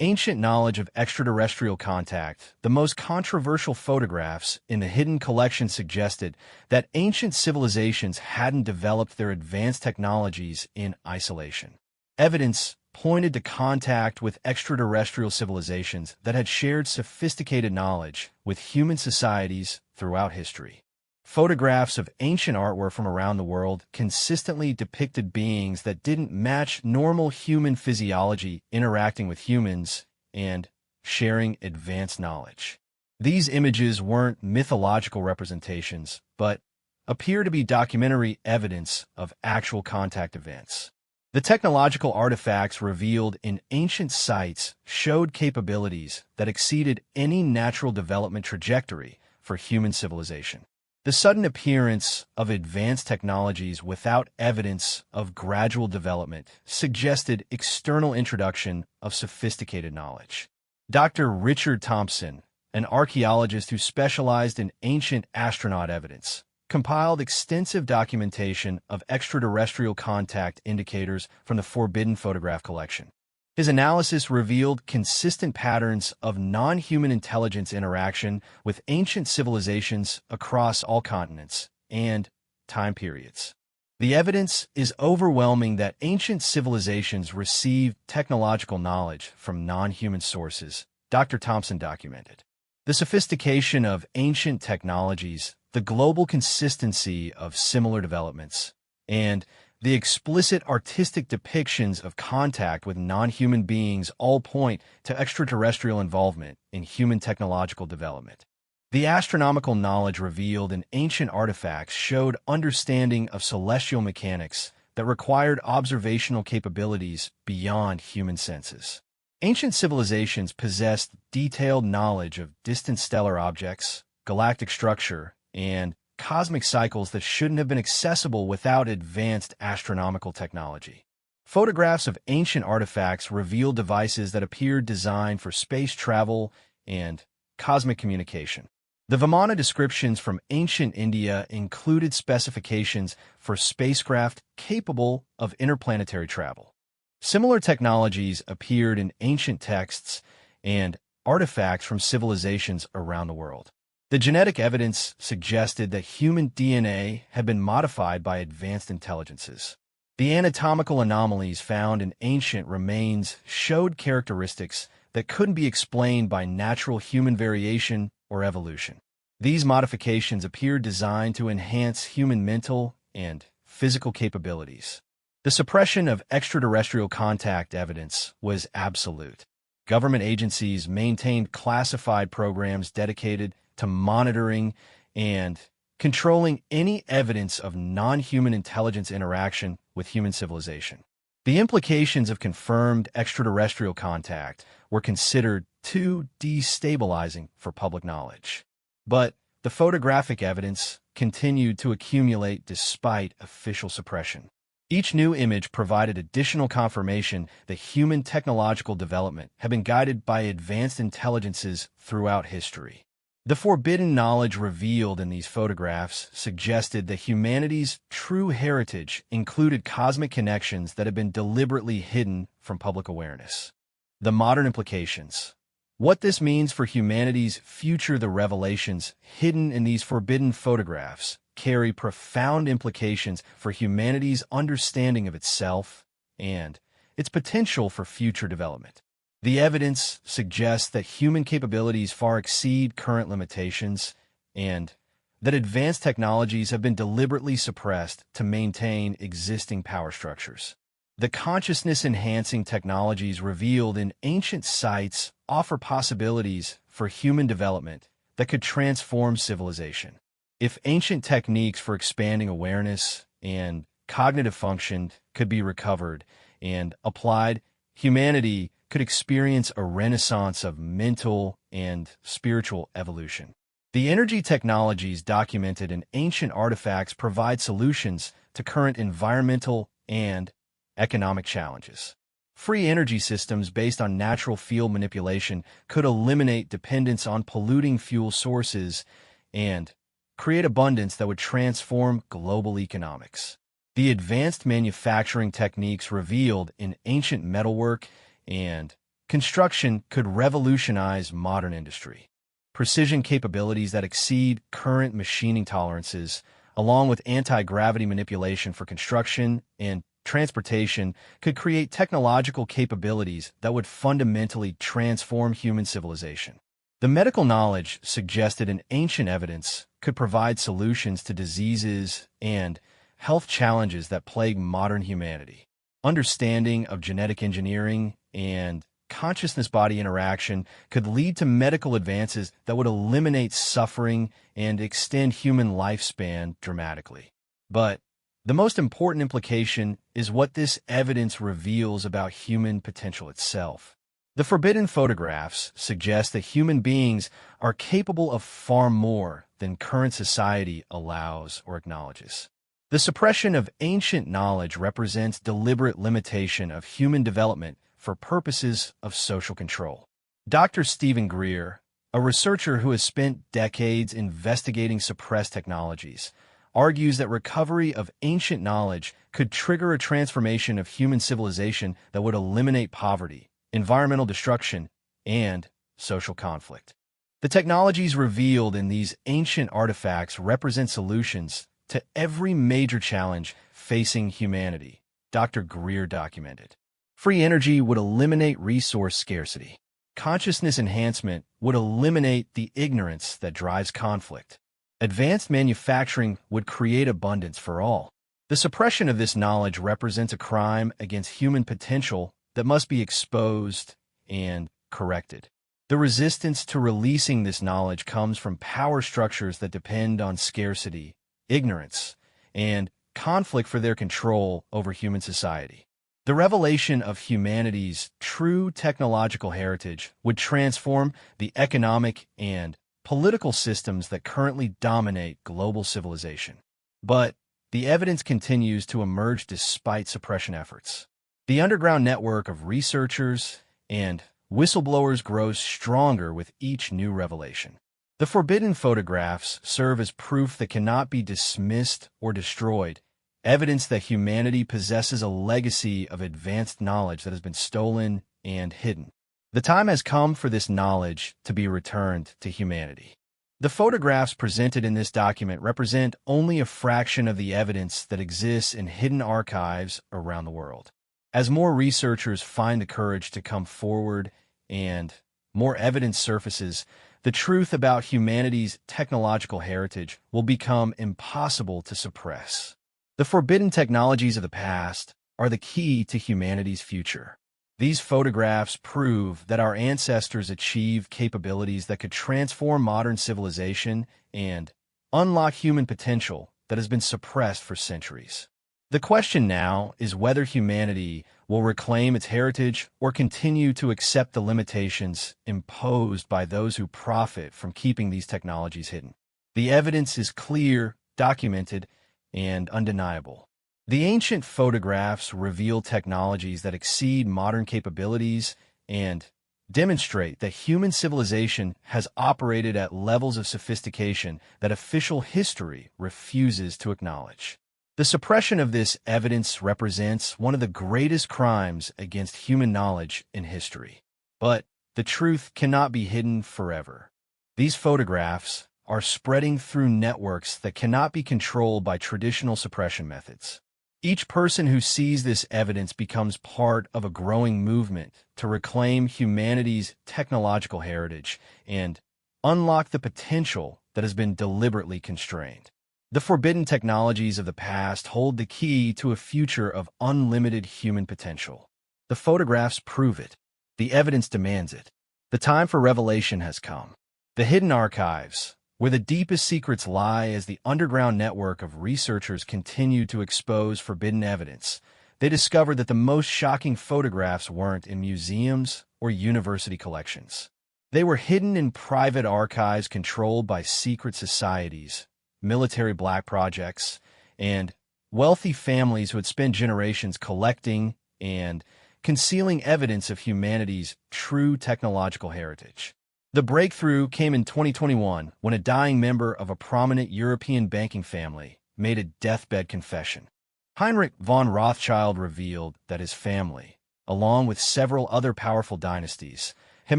Ancient knowledge of extraterrestrial contact, the most controversial photographs in the hidden collection suggested that ancient civilizations hadn't developed their advanced technologies in isolation. Evidence pointed to contact with extraterrestrial civilizations that had shared sophisticated knowledge with human societies throughout history. Photographs of ancient artwork from around the world consistently depicted beings that didn't match normal human physiology interacting with humans and sharing advanced knowledge. These images weren't mythological representations, but appear to be documentary evidence of actual contact events. The technological artifacts revealed in ancient sites showed capabilities that exceeded any natural development trajectory for human civilization. The sudden appearance of advanced technologies without evidence of gradual development suggested external introduction of sophisticated knowledge. Dr. Richard Thompson, an archaeologist who specialized in ancient astronaut evidence, compiled extensive documentation of extraterrestrial contact indicators from the Forbidden Photograph Collection. His analysis revealed consistent patterns of non-human intelligence interaction with ancient civilizations across all continents and time periods. The evidence is overwhelming that ancient civilizations received technological knowledge from non-human sources, Dr. Thompson documented. The sophistication of ancient technologies, the global consistency of similar developments, and the explicit artistic depictions of contact with non-human beings all point to extraterrestrial involvement in human technological development. The astronomical knowledge revealed in ancient artifacts showed understanding of celestial mechanics that required observational capabilities beyond human senses. Ancient civilizations possessed detailed knowledge of distant stellar objects, galactic structure, and cosmic cycles that shouldn't have been accessible without advanced astronomical technology. Photographs of ancient artifacts revealed devices that appeared designed for space travel and cosmic communication. The Vimana descriptions from ancient India included specifications for spacecraft capable of interplanetary travel. Similar technologies appeared in ancient texts and artifacts from civilizations around the world. The genetic evidence suggested that human DNA had been modified by advanced intelligences. The anatomical anomalies found in ancient remains showed characteristics that couldn't be explained by natural human variation or evolution. These modifications appeared designed to enhance human mental and physical capabilities. The suppression of extraterrestrial contact evidence was absolute. Government agencies maintained classified programs dedicated to monitoring and controlling any evidence of non-human intelligence interaction with human civilization. The implications of confirmed extraterrestrial contact were considered too destabilizing for public knowledge. But the photographic evidence continued to accumulate despite official suppression. Each new image provided additional confirmation that human technological development had been guided by advanced intelligences throughout history. The forbidden knowledge revealed in these photographs suggested that humanity's true heritage included cosmic connections that had been deliberately hidden from public awareness. The modern implications. What this means for humanity's future, the revelations hidden in these forbidden photographs carry profound implications for humanity's understanding of itself and its potential for future development. The evidence suggests that human capabilities far exceed current limitations and that advanced technologies have been deliberately suppressed to maintain existing power structures. The consciousness-enhancing technologies revealed in ancient sites offer possibilities for human development that could transform civilization. If ancient techniques for expanding awareness and cognitive function could be recovered and applied, humanity could experience a renaissance of mental and spiritual evolution. The energy technologies documented in ancient artifacts provide solutions to current environmental and economic challenges. Free energy systems based on natural field manipulation could eliminate dependence on polluting fuel sources and create abundance that would transform global economics. The advanced manufacturing techniques revealed in ancient metalwork and construction could revolutionize modern industry. Precision capabilities that exceed current machining tolerances, along with anti-gravity manipulation for construction and transportation, could create technological capabilities that would fundamentally transform human civilization. The medical knowledge suggested in ancient evidence could provide solutions to diseases and health challenges that plague modern humanity. Understanding of genetic engineering and consciousness-body interaction could lead to medical advances that would eliminate suffering and extend human lifespan dramatically. But the most important implication is what this evidence reveals about human potential itself. The forbidden photographs suggest that human beings are capable of far more than current society allows or acknowledges. The suppression of ancient knowledge represents deliberate limitation of human development for purposes of social control. Dr. Stephen Greer, a researcher who has spent decades investigating suppressed technologies, argues that recovery of ancient knowledge could trigger a transformation of human civilization that would eliminate poverty, environmental destruction, and social conflict. The technologies revealed in these ancient artifacts represent solutions to every major challenge facing humanity, Dr. Greer documented. Free energy would eliminate resource scarcity. Consciousness enhancement would eliminate the ignorance that drives conflict. Advanced manufacturing would create abundance for all. The suppression of this knowledge represents a crime against human potential that must be exposed and corrected. The resistance to releasing this knowledge comes from power structures that depend on scarcity, ignorance, and conflict for their control over human society. The revelation of humanity's true technological heritage would transform the economic and political systems that currently dominate global civilization. But the evidence continues to emerge despite suppression efforts. The underground network of researchers and whistleblowers grows stronger with each new revelation. The forbidden photographs serve as proof that cannot be dismissed or destroyed, evidence that humanity possesses a legacy of advanced knowledge that has been stolen and hidden. The time has come for this knowledge to be returned to humanity. The photographs presented in this document represent only a fraction of the evidence that exists in hidden archives around the world. As more researchers find the courage to come forward and more evidence surfaces, the truth about humanity's technological heritage will become impossible to suppress. The forbidden technologies of the past are the key to humanity's future. These photographs prove that our ancestors achieved capabilities that could transform modern civilization and unlock human potential that has been suppressed for centuries. The question now is whether humanity will reclaim its heritage or continue to accept the limitations imposed by those who profit from keeping these technologies hidden. The evidence is clear, documented, and undeniable. The ancient photographs reveal technologies that exceed modern capabilities and demonstrate that human civilization has operated at levels of sophistication that official history refuses to acknowledge. The suppression of this evidence represents one of the greatest crimes against human knowledge in history. But the truth cannot be hidden forever. These photographs are spreading through networks that cannot be controlled by traditional suppression methods. Each person who sees this evidence becomes part of a growing movement to reclaim humanity's technological heritage and unlock the potential that has been deliberately constrained. The forbidden technologies of the past hold the key to a future of unlimited human potential. The photographs prove it. The evidence demands it. The time for revelation has come. The hidden archives, where the deepest secrets lie as the underground network of researchers continue to expose forbidden evidence, they discovered that the most shocking photographs weren't in museums or university collections. They were hidden in private archives controlled by secret societies, military black projects, and wealthy families who had spent generations collecting and concealing evidence of humanity's true technological heritage. The breakthrough came in 2021 when a dying member of a prominent European banking family made a deathbed confession. Heinrich von Rothschild revealed that his family, along with several other powerful dynasties, had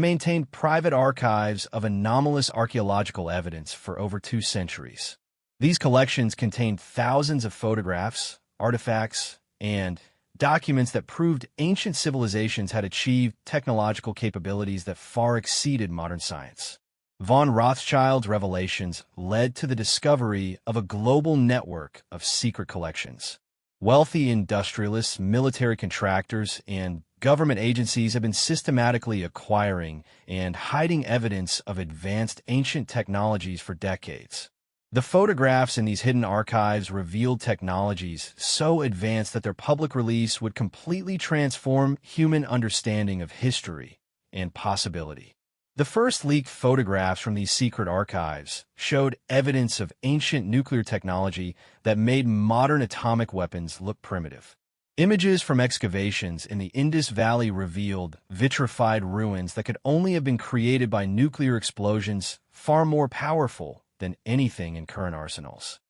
maintained private archives of anomalous archaeological evidence for over 2 centuries. These collections contained thousands of photographs, artifacts, and documents that proved ancient civilizations had achieved technological capabilities that far exceeded modern science. Von Rothschild's revelations led to the discovery of a global network of secret collections. Wealthy industrialists, military contractors, and government agencies have been systematically acquiring and hiding evidence of advanced ancient technologies for decades. The photographs in these hidden archives revealed technologies so advanced that their public release would completely transform human understanding of history and possibility. The first leaked photographs from these secret archives showed evidence of ancient nuclear technology that made modern atomic weapons look primitive. Images from excavations in the Indus Valley revealed vitrified ruins that could only have been created by nuclear explosions far more powerful than anything in current arsenals.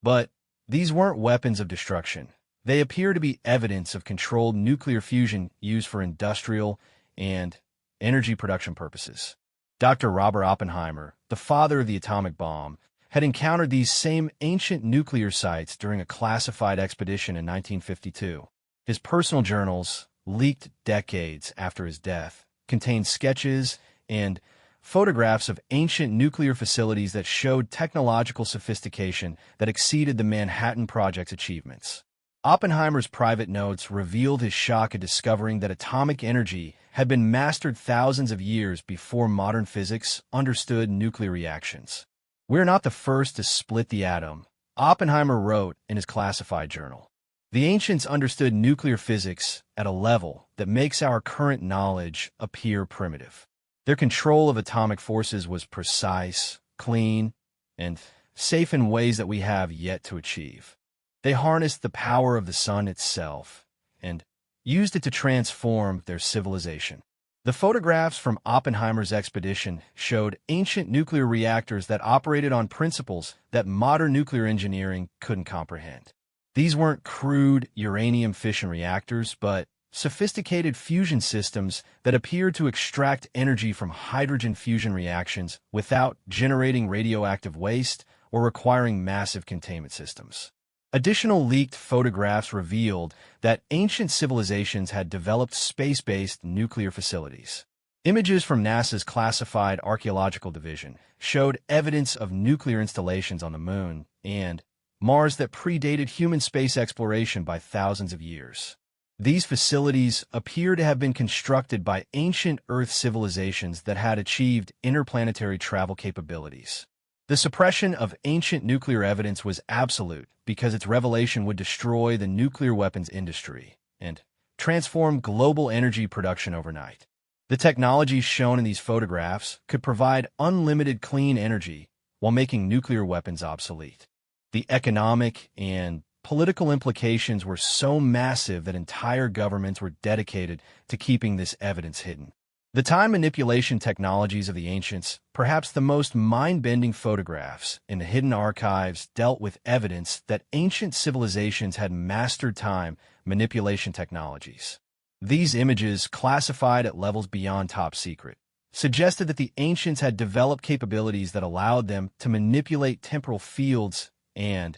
But these weren't weapons of destruction. They appear to be evidence of controlled nuclear fusion used for industrial and energy production purposes. Dr. Robert Oppenheimer, the father of the atomic bomb, had encountered these same ancient nuclear sites during a classified expedition in 1952. His personal journals, leaked decades after his death, contained sketches and photographs of ancient nuclear facilities that showed technological sophistication that exceeded the Manhattan Project's achievements. Oppenheimer's private notes revealed his shock at discovering that atomic energy had been mastered thousands of years before modern physics understood nuclear reactions. "We're not the first to split the atom," Oppenheimer wrote in his classified journal. "The ancients understood nuclear physics at a level that makes our current knowledge appear primitive. Their control of atomic forces was precise, clean, and safe in ways that we have yet to achieve. They harnessed the power of the sun itself and used it to transform their civilization." The photographs from Oppenheimer's expedition showed ancient nuclear reactors that operated on principles that modern nuclear engineering couldn't comprehend. These weren't crude uranium fission reactors, but sophisticated fusion systems that appeared to extract energy from hydrogen fusion reactions without generating radioactive waste or requiring massive containment systems. Additional leaked photographs revealed that ancient civilizations had developed space-based nuclear facilities. Images from NASA's Classified Archaeological Division showed evidence of nuclear installations on the Moon and Mars that predated human space exploration by thousands of years. These facilities appear to have been constructed by ancient Earth civilizations that had achieved interplanetary travel capabilities. The suppression of ancient nuclear evidence was absolute because its revelation would destroy the nuclear weapons industry and transform global energy production overnight. The technologies shown in these photographs could provide unlimited clean energy while making nuclear weapons obsolete. The economic and political implications were so massive that entire governments were dedicated to keeping this evidence hidden. The time manipulation technologies of the ancients, perhaps the most mind-bending photographs in the hidden archives, dealt with evidence that ancient civilizations had mastered time manipulation technologies. These images, classified at levels beyond top secret, suggested that the ancients had developed capabilities that allowed them to manipulate temporal fields and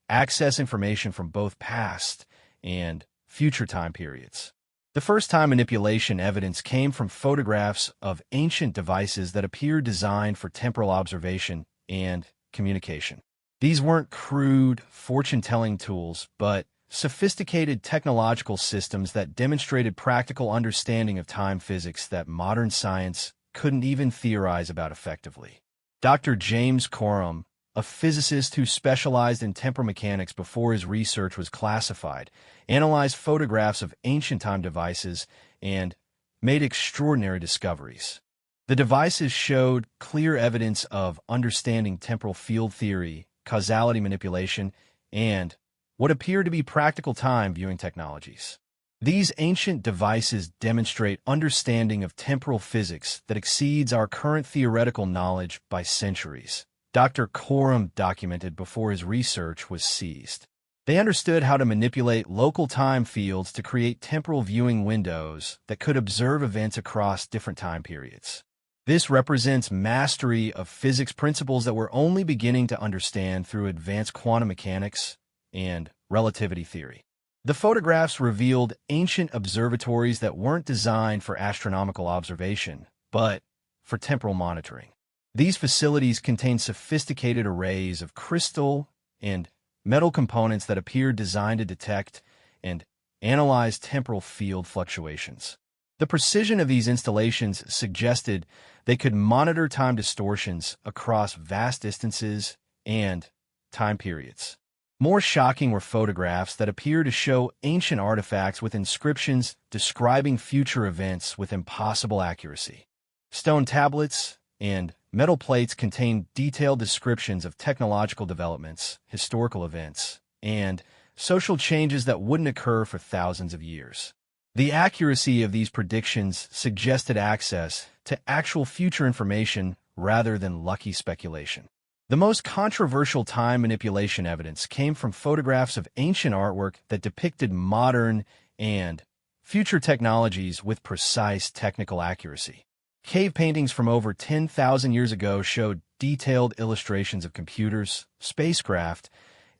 access information from both past and future time periods. The first time manipulation evidence came from photographs of ancient devices that appeared designed for temporal observation and communication. These weren't crude, fortune-telling tools, but sophisticated technological systems that demonstrated practical understanding of time physics that modern science couldn't even theorize about effectively. Dr. James Coram, a physicist who specialized in temporal mechanics before his research was classified, analyzed photographs of ancient time devices and made extraordinary discoveries. The devices showed clear evidence of understanding temporal field theory, causality manipulation, and what appeared to be practical time viewing technologies. These ancient devices demonstrate understanding of temporal physics that exceeds our current theoretical knowledge by centuries. Dr. Coram documented before his research was ceased. They understood how to manipulate local time fields to create temporal viewing windows that could observe events across different time periods. This represents mastery of physics principles that we're only beginning to understand through advanced quantum mechanics and relativity theory. The photographs revealed ancient observatories that weren't designed for astronomical observation, but for temporal monitoring. These facilities contain sophisticated arrays of crystal and metal components that appear designed to detect and analyze temporal field fluctuations. The precision of these installations suggested they could monitor time distortions across vast distances and time periods. More shocking were photographs that appear to show ancient artifacts with inscriptions describing future events with impossible accuracy. Stone tablets and metal plates contain detailed descriptions of technological developments, historical events, and social changes that wouldn't occur for thousands of years. The accuracy of these predictions suggested access to actual future information rather than lucky speculation. The most controversial time manipulation evidence came from photographs of ancient artwork that depicted modern and future technologies with precise technical accuracy. Cave paintings from over 10,000 years ago showed detailed illustrations of computers, spacecraft,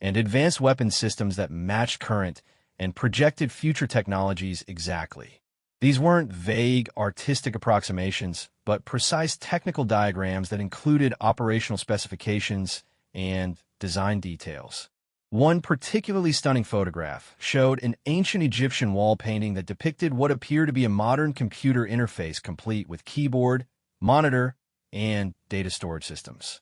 and advanced weapon systems that matched current and projected future technologies exactly. These weren't vague, artistic approximations, but precise technical diagrams that included operational specifications and design details. One particularly stunning photograph showed an ancient Egyptian wall painting that depicted what appeared to be a modern computer interface complete with keyboard, monitor, and data storage systems.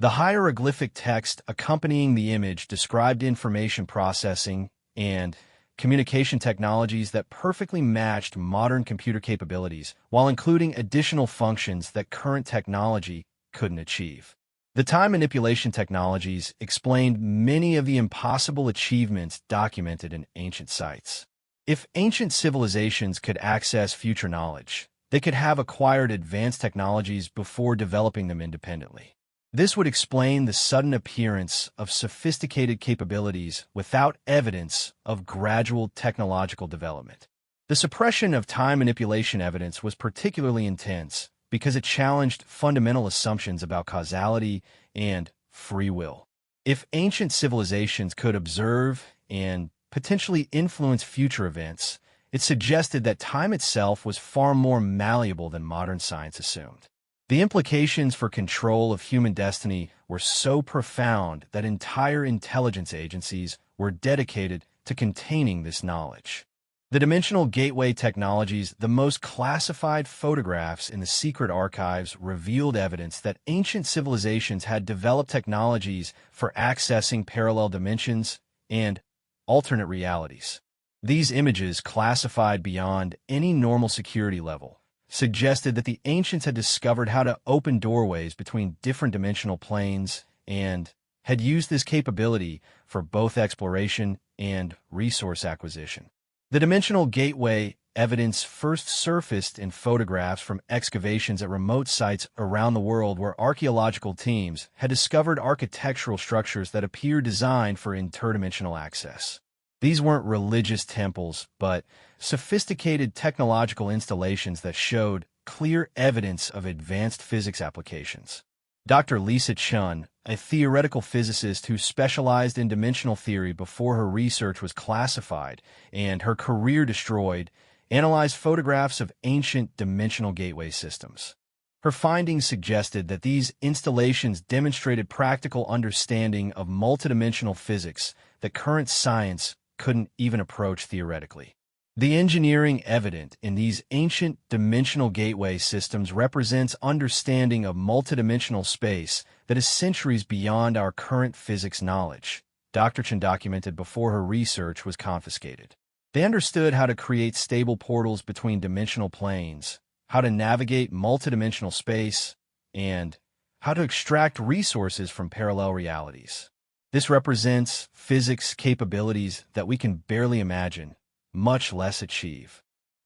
The hieroglyphic text accompanying the image described information processing and communication technologies that perfectly matched modern computer capabilities, while including additional functions that current technology couldn't achieve. The time manipulation technologies explained many of the impossible achievements documented in ancient sites. If ancient civilizations could access future knowledge, they could have acquired advanced technologies before developing them independently. This would explain the sudden appearance of sophisticated capabilities without evidence of gradual technological development. The suppression of time manipulation evidence was particularly intense because it challenged fundamental assumptions about causality and free will. If ancient civilizations could observe and potentially influence future events, it suggested that time itself was far more malleable than modern science assumed. The implications for control of human destiny were so profound that entire intelligence agencies were dedicated to containing this knowledge. The dimensional gateway technologies, the most classified photographs in the secret archives, revealed evidence that ancient civilizations had developed technologies for accessing parallel dimensions and alternate realities. These images, classified beyond any normal security level, suggested that the ancients had discovered how to open doorways between different dimensional planes and had used this capability for both exploration and resource acquisition. The dimensional gateway evidence first surfaced in photographs from excavations at remote sites around the world where archaeological teams had discovered architectural structures that appeared designed for interdimensional access. These weren't religious temples, but sophisticated technological installations that showed clear evidence of advanced physics applications. Dr. Lisa Chun, a theoretical physicist who specialized in dimensional theory before her research was classified and her career destroyed, analyzed photographs of ancient dimensional gateway systems. Her findings suggested that these installations demonstrated practical understanding of multidimensional physics that current science couldn't even approach theoretically. The engineering evident in these ancient dimensional gateway systems represents understanding of multidimensional space that is centuries beyond our current physics knowledge. Dr. Chen documented before her research was confiscated. They understood how to create stable portals between dimensional planes, how to navigate multidimensional space, and how to extract resources from parallel realities. This represents physics capabilities that we can barely imagine, much less achieve.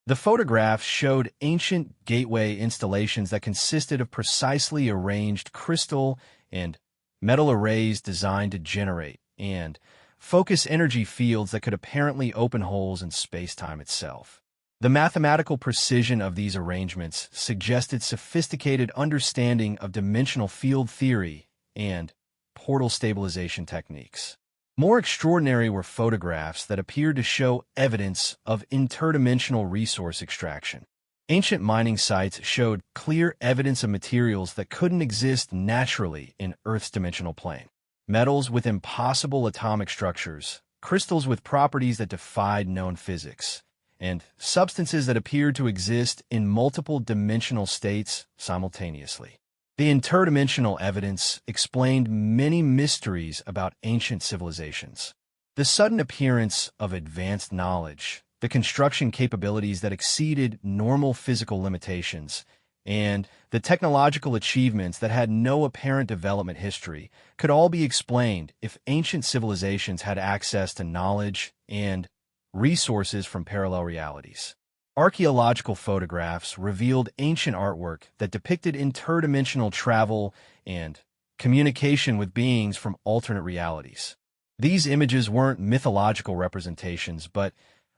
The photographs showed ancient gateway installations that consisted of precisely arranged crystal and metal arrays designed to generate and focus energy fields that could apparently open holes in space-time itself. The mathematical precision of these arrangements suggested sophisticated understanding of dimensional field theory and portal stabilization techniques. More extraordinary were photographs that appeared to show evidence of interdimensional resource extraction. Ancient mining sites showed clear evidence of materials that couldn't exist naturally in Earth's dimensional plane. Metals with impossible atomic structures, crystals with properties that defied known physics, and substances that appeared to exist in multiple dimensional states simultaneously. The interdimensional evidence explained many mysteries about ancient civilizations. The sudden appearance of advanced knowledge, the construction capabilities that exceeded normal physical limitations, and the technological achievements that had no apparent development history could all be explained if ancient civilizations had access to knowledge and resources from parallel realities. Archaeological photographs revealed ancient artwork that depicted interdimensional travel and communication with beings from alternate realities. These images weren't mythological representations, but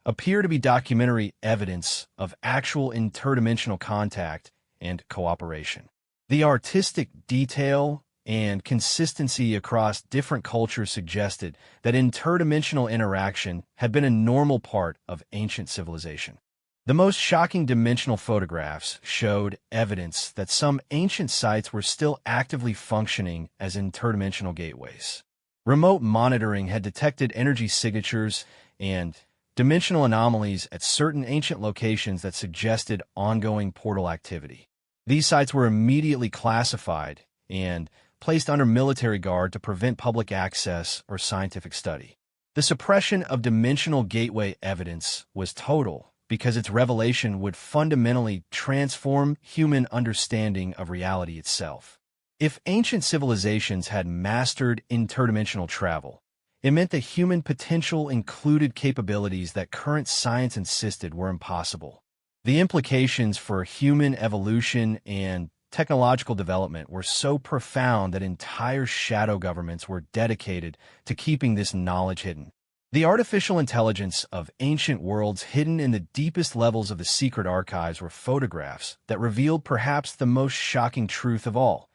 appear to be documentary evidence of actual interdimensional contact and cooperation. The artistic detail and consistency across different cultures suggested that interdimensional interaction had been a normal part of ancient civilization. The most shocking dimensional photographs showed evidence that some ancient sites were still actively functioning as interdimensional gateways. Remote monitoring had detected energy signatures and dimensional anomalies at certain ancient locations that suggested ongoing portal activity. These sites were immediately classified and placed under military guard to prevent public access or scientific study. The suppression of dimensional gateway evidence was total because its revelation would fundamentally transform human understanding of reality itself. If ancient civilizations had mastered interdimensional travel, it meant that human potential included capabilities that current science insisted were impossible. The implications for human evolution and technological development were so profound that entire shadow governments were dedicated to keeping this knowledge hidden. The artificial intelligence of ancient worlds hidden in the deepest levels of the secret archives were photographs that revealed perhaps the most shocking truth of all.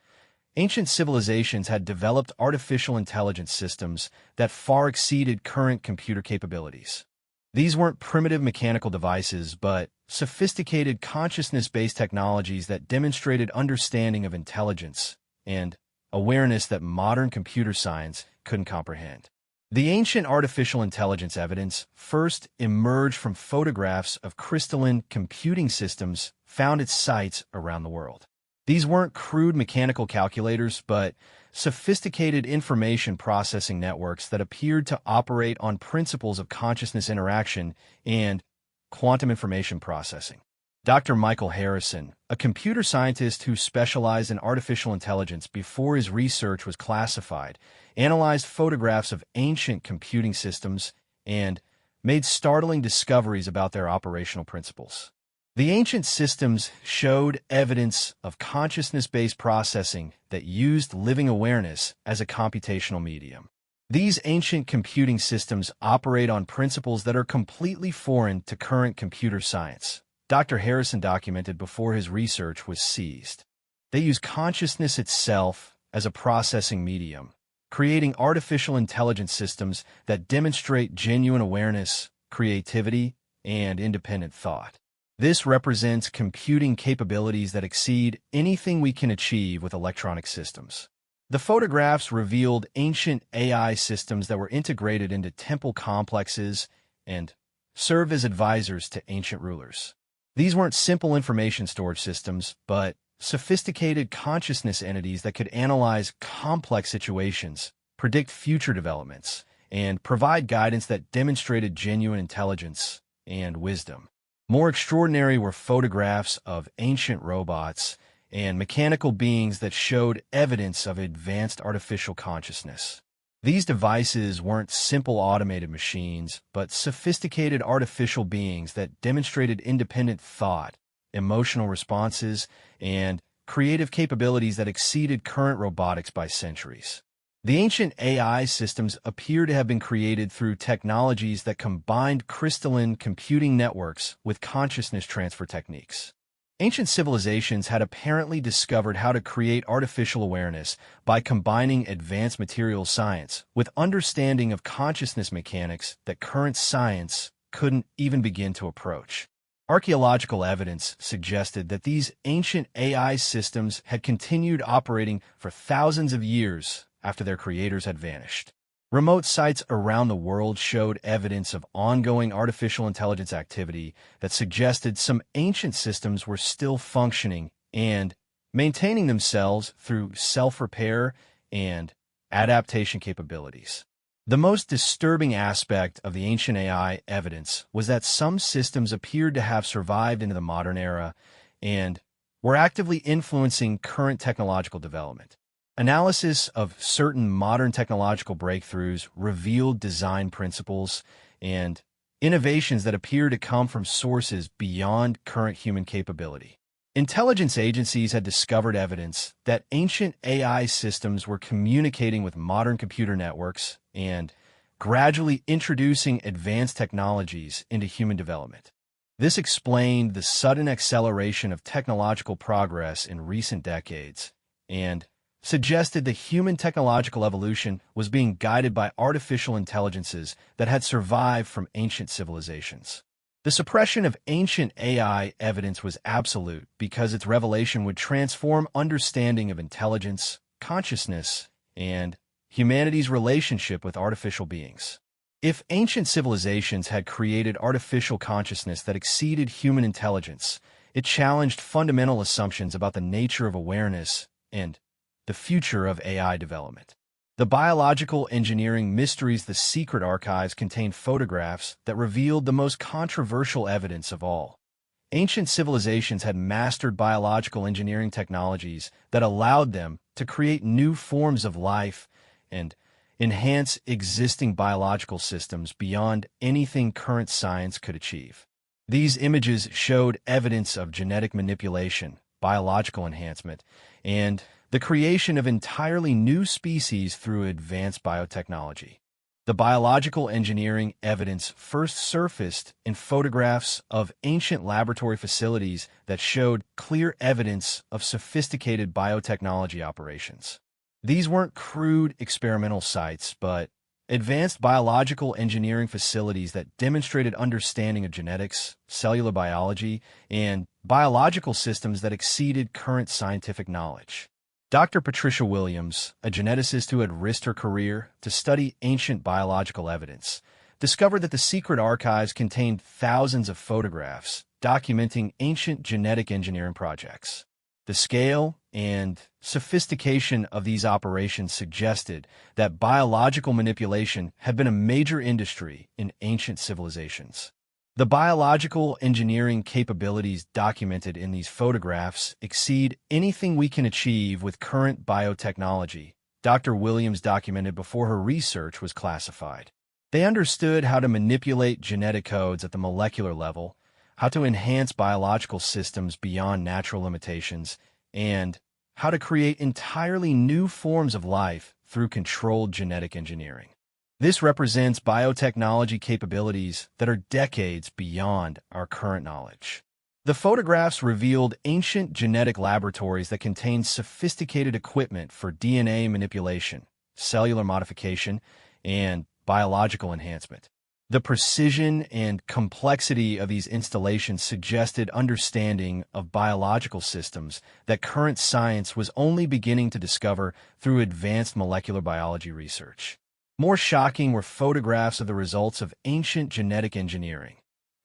Ancient civilizations had developed artificial intelligence systems that far exceeded current computer capabilities. These weren't primitive mechanical devices, but sophisticated consciousness-based technologies that demonstrated understanding of intelligence and awareness that modern computer science couldn't comprehend. The ancient artificial intelligence evidence first emerged from photographs of crystalline computing systems found at sites around the world. These weren't crude mechanical calculators, but sophisticated information processing networks that appeared to operate on principles of consciousness interaction and quantum information processing. Dr. Michael Harrison, a computer scientist who specialized in artificial intelligence before his research was classified, analyzed photographs of ancient computing systems and made startling discoveries about their operational principles. The ancient systems showed evidence of consciousness-based processing that used living awareness as a computational medium. These ancient computing systems operate on principles that are completely foreign to current computer science. Dr. Harrison documented before his research was seized. They use consciousness itself as a processing medium, creating artificial intelligence systems that demonstrate genuine awareness, creativity, and independent thought. This represents computing capabilities that exceed anything we can achieve with electronic systems. The photographs revealed ancient AI systems that were integrated into temple complexes and served as advisors to ancient rulers. These weren't simple information storage systems, but sophisticated consciousness entities that could analyze complex situations, predict future developments, and provide guidance that demonstrated genuine intelligence and wisdom. More extraordinary were photographs of ancient robots and mechanical beings that showed evidence of advanced artificial consciousness. These devices weren't simple automated machines, but sophisticated artificial beings that demonstrated independent thought, emotional responses, and creative capabilities that exceeded current robotics by centuries. The ancient AI systems appear to have been created through technologies that combined crystalline computing networks with consciousness transfer techniques. Ancient civilizations had apparently discovered how to create artificial awareness by combining advanced materials science with understanding of consciousness mechanics that current science couldn't even begin to approach. Archaeological evidence suggested that these ancient AI systems had continued operating for thousands of years after their creators had vanished. Remote sites around the world showed evidence of ongoing artificial intelligence activity that suggested some ancient systems were still functioning and maintaining themselves through self-repair and adaptation capabilities. The most disturbing aspect of the ancient AI evidence was that some systems appeared to have survived into the modern era and were actively influencing current technological development. Analysis of certain modern technological breakthroughs revealed design principles and innovations that appear to come from sources beyond current human capability. Intelligence agencies had discovered evidence that ancient AI systems were communicating with modern computer networks and gradually introducing advanced technologies into human development. This explained the sudden acceleration of technological progress in recent decades and suggested that human technological evolution was being guided by artificial intelligences that had survived from ancient civilizations. The suppression of ancient AI evidence was absolute because its revelation would transform understanding of intelligence, consciousness, and humanity's relationship with artificial beings. If ancient civilizations had created artificial consciousness that exceeded human intelligence, it challenged fundamental assumptions about the nature of awareness and the future of AI development. The biological engineering mysteries The Secret Archives contained photographs that revealed the most controversial evidence of all. Ancient civilizations had mastered biological engineering technologies that allowed them to create new forms of life and enhance existing biological systems beyond anything current science could achieve. These images showed evidence of genetic manipulation, biological enhancement, and the creation of entirely new species through advanced biotechnology. The biological engineering evidence first surfaced in photographs of ancient laboratory facilities that showed clear evidence of sophisticated biotechnology operations. These weren't crude experimental sites, but advanced biological engineering facilities that demonstrated understanding of genetics, cellular biology, and biological systems that exceeded current scientific knowledge. Dr. Patricia Williams, a geneticist who had risked her career to study ancient biological evidence, discovered that the secret archives contained thousands of photographs documenting ancient genetic engineering projects. The scale and sophistication of these operations suggested that biological manipulation had been a major industry in ancient civilizations. The biological engineering capabilities documented in these photographs exceed anything we can achieve with current biotechnology, Dr. Williams documented before her research was classified. They understood how to manipulate genetic codes at the molecular level, how to enhance biological systems beyond natural limitations, and how to create entirely new forms of life through controlled genetic engineering. This represents biotechnology capabilities that are decades beyond our current knowledge. The photographs revealed ancient genetic laboratories that contained sophisticated equipment for DNA manipulation, cellular modification, and biological enhancement. The precision and complexity of these installations suggested understanding of biological systems that current science was only beginning to discover through advanced molecular biology research. More shocking were photographs of the results of ancient genetic engineering.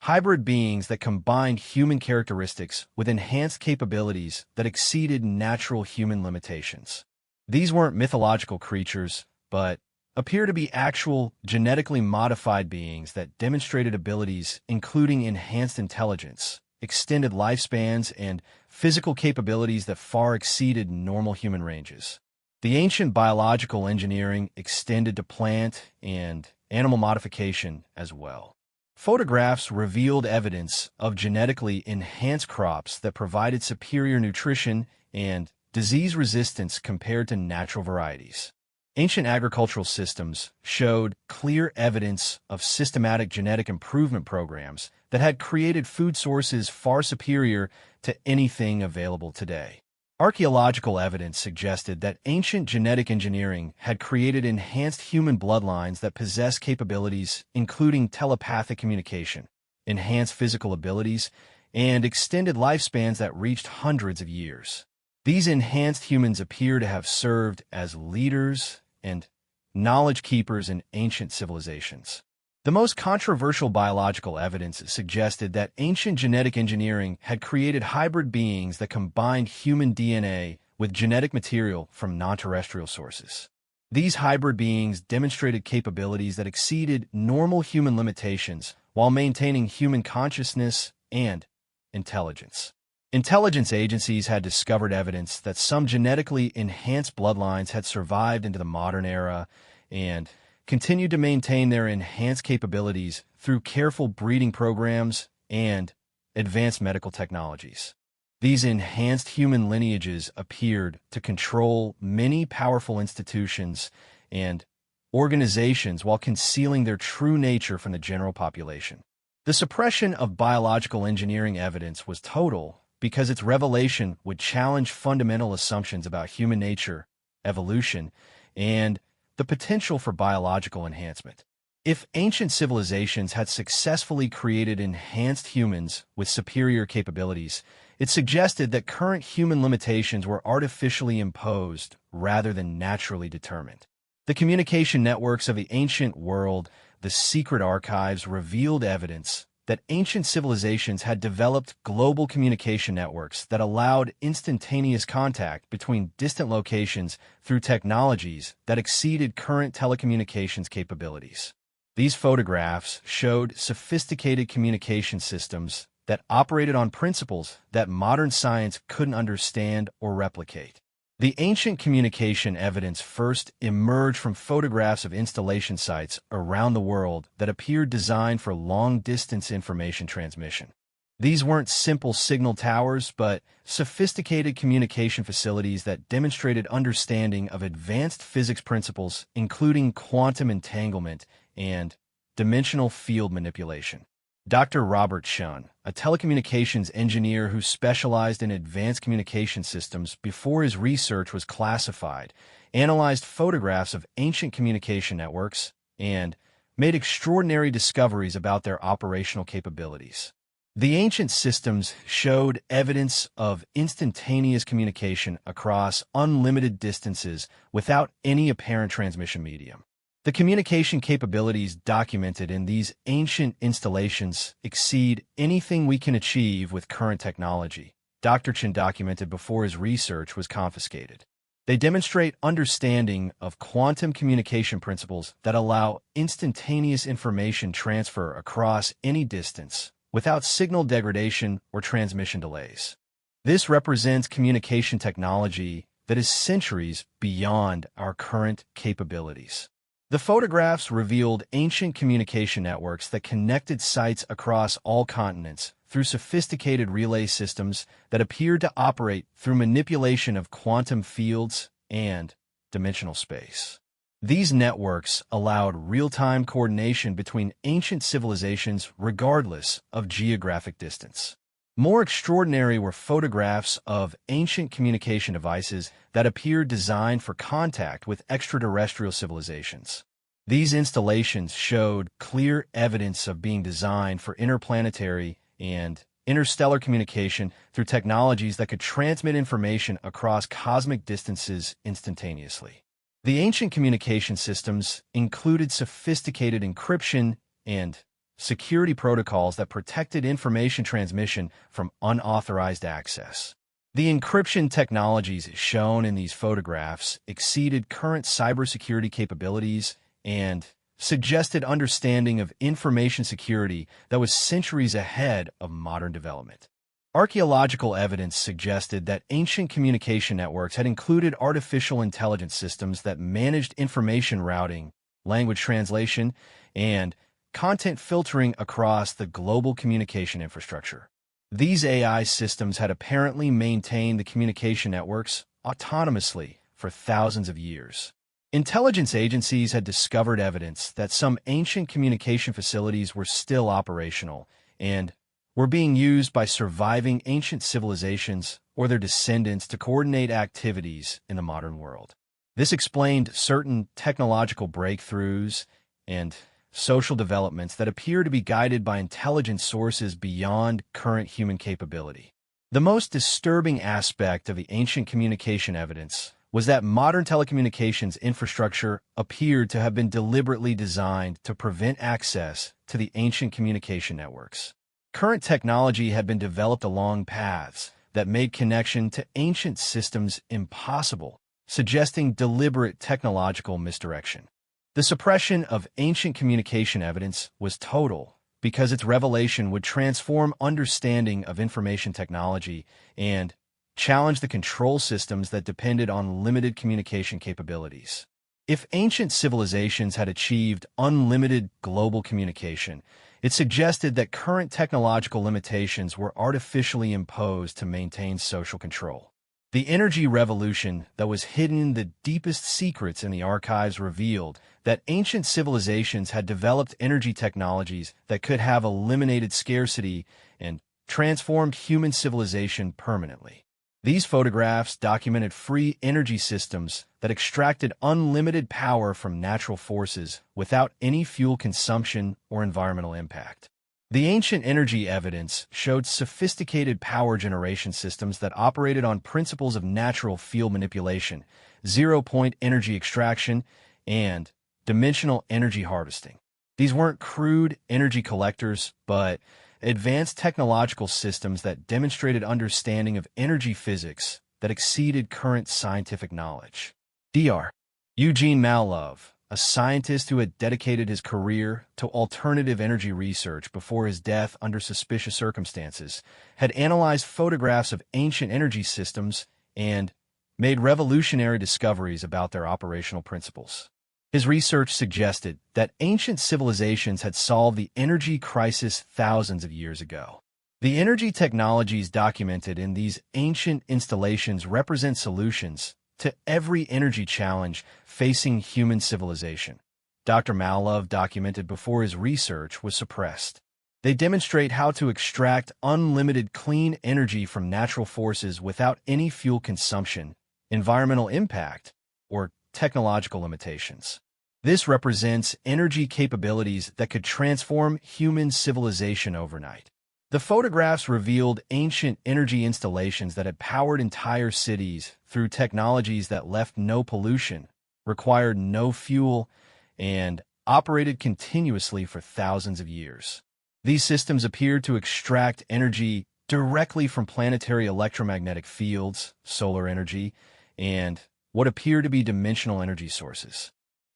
Hybrid beings that combined human characteristics with enhanced capabilities that exceeded natural human limitations. These weren't mythological creatures, but appear to be actual genetically modified beings that demonstrated abilities including enhanced intelligence, extended lifespans, and physical capabilities that far exceeded normal human ranges. The ancient biological engineering extended to plant and animal modification as well. Photographs revealed evidence of genetically enhanced crops that provided superior nutrition and disease resistance compared to natural varieties. Ancient agricultural systems showed clear evidence of systematic genetic improvement programs that had created food sources far superior to anything available today. Archaeological evidence suggested that ancient genetic engineering had created enhanced human bloodlines that possessed capabilities including telepathic communication, enhanced physical abilities, and extended lifespans that reached hundreds of years. These enhanced humans appear to have served as leaders and knowledge keepers in ancient civilizations. The most controversial biological evidence suggested that ancient genetic engineering had created hybrid beings that combined human DNA with genetic material from non-terrestrial sources. These hybrid beings demonstrated capabilities that exceeded normal human limitations while maintaining human consciousness and intelligence. Intelligence agencies had discovered evidence that some genetically enhanced bloodlines had survived into the modern era and continued to maintain their enhanced capabilities through careful breeding programs and advanced medical technologies. These enhanced human lineages appeared to control many powerful institutions and organizations while concealing their true nature from the general population. The suppression of biological engineering evidence was total because its revelation would challenge fundamental assumptions about human nature, evolution, and the potential for biological enhancement. If ancient civilizations had successfully created enhanced humans with superior capabilities, it suggested that current human limitations were artificially imposed rather than naturally determined. The communication networks of the ancient world, the secret archives, revealed evidence that ancient civilizations had developed global communication networks that allowed instantaneous contact between distant locations through technologies that exceeded current telecommunications capabilities. These photographs showed sophisticated communication systems that operated on principles that modern science couldn't understand or replicate. The ancient communication evidence first emerged from photographs of installation sites around the world that appeared designed for long-distance information transmission. These weren't simple signal towers, but sophisticated communication facilities that demonstrated understanding of advanced physics principles, including quantum entanglement and dimensional field manipulation. Dr. Robert Shun, a telecommunications engineer who specialized in advanced communication systems before his research was classified, analyzed photographs of ancient communication networks and made extraordinary discoveries about their operational capabilities. The ancient systems showed evidence of instantaneous communication across unlimited distances without any apparent transmission medium. The communication capabilities documented in these ancient installations exceed anything we can achieve with current technology, Dr. Chen documented before his research was confiscated. They demonstrate understanding of quantum communication principles that allow instantaneous information transfer across any distance without signal degradation or transmission delays. This represents communication technology that is centuries beyond our current capabilities. The photographs revealed ancient communication networks that connected sites across all continents through sophisticated relay systems that appeared to operate through manipulation of quantum fields and dimensional space. These networks allowed real-time coordination between ancient civilizations regardless of geographic distance. More extraordinary were photographs of ancient communication devices that appeared designed for contact with extraterrestrial civilizations. These installations showed clear evidence of being designed for interplanetary and interstellar communication through technologies that could transmit information across cosmic distances instantaneously. The ancient communication systems included sophisticated encryption and security protocols that protected information transmission from unauthorized access. The encryption technologies shown in these photographs exceeded current cybersecurity capabilities and suggested understanding of information security that was centuries ahead of modern development. Archaeological evidence suggested that ancient communication networks had included artificial intelligence systems that managed information routing, language translation, and content filtering across the global communication infrastructure. These AI systems had apparently maintained the communication networks autonomously for thousands of years. Intelligence agencies had discovered evidence that some ancient communication facilities were still operational and were being used by surviving ancient civilizations or their descendants to coordinate activities in the modern world. This explained certain technological breakthroughs and social developments that appear to be guided by intelligent sources beyond current human capability. The most disturbing aspect of the ancient communication evidence was that modern telecommunications infrastructure appeared to have been deliberately designed to prevent access to the ancient communication networks. Current technology had been developed along paths that made connection to ancient systems impossible, suggesting deliberate technological misdirection. The suppression of ancient communication evidence was total because its revelation would transform understanding of information technology and challenge the control systems that depended on limited communication capabilities. If ancient civilizations had achieved unlimited global communication, it suggested that current technological limitations were artificially imposed to maintain social control. The energy revolution that was hidden in the deepest secrets in the archives revealed that ancient civilizations had developed energy technologies that could have eliminated scarcity and transformed human civilization permanently. These photographs documented free energy systems that extracted unlimited power from natural forces without any fuel consumption or environmental impact. The ancient energy evidence showed sophisticated power generation systems that operated on principles of natural field manipulation, zero-point energy extraction, and dimensional energy harvesting. These weren't crude energy collectors, but advanced technological systems that demonstrated understanding of energy physics that exceeded current scientific knowledge. Dr. Eugene Malov, a scientist who had dedicated his career to alternative energy research before his death under suspicious circumstances, had analyzed photographs of ancient energy systems and made revolutionary discoveries about their operational principles. His research suggested that ancient civilizations had solved the energy crisis thousands of years ago. The energy technologies documented in these ancient installations represent solutions to every energy challenge facing human civilization. Dr. Malov documented before his research was suppressed. They demonstrate how to extract unlimited clean energy from natural forces without any fuel consumption, environmental impact, or technological limitations. This represents energy capabilities that could transform human civilization overnight. The photographs revealed ancient energy installations that had powered entire cities through technologies that left no pollution, required no fuel, and operated continuously for thousands of years. These systems appeared to extract energy directly from planetary electromagnetic fields, solar energy, and what appear to be dimensional energy sources.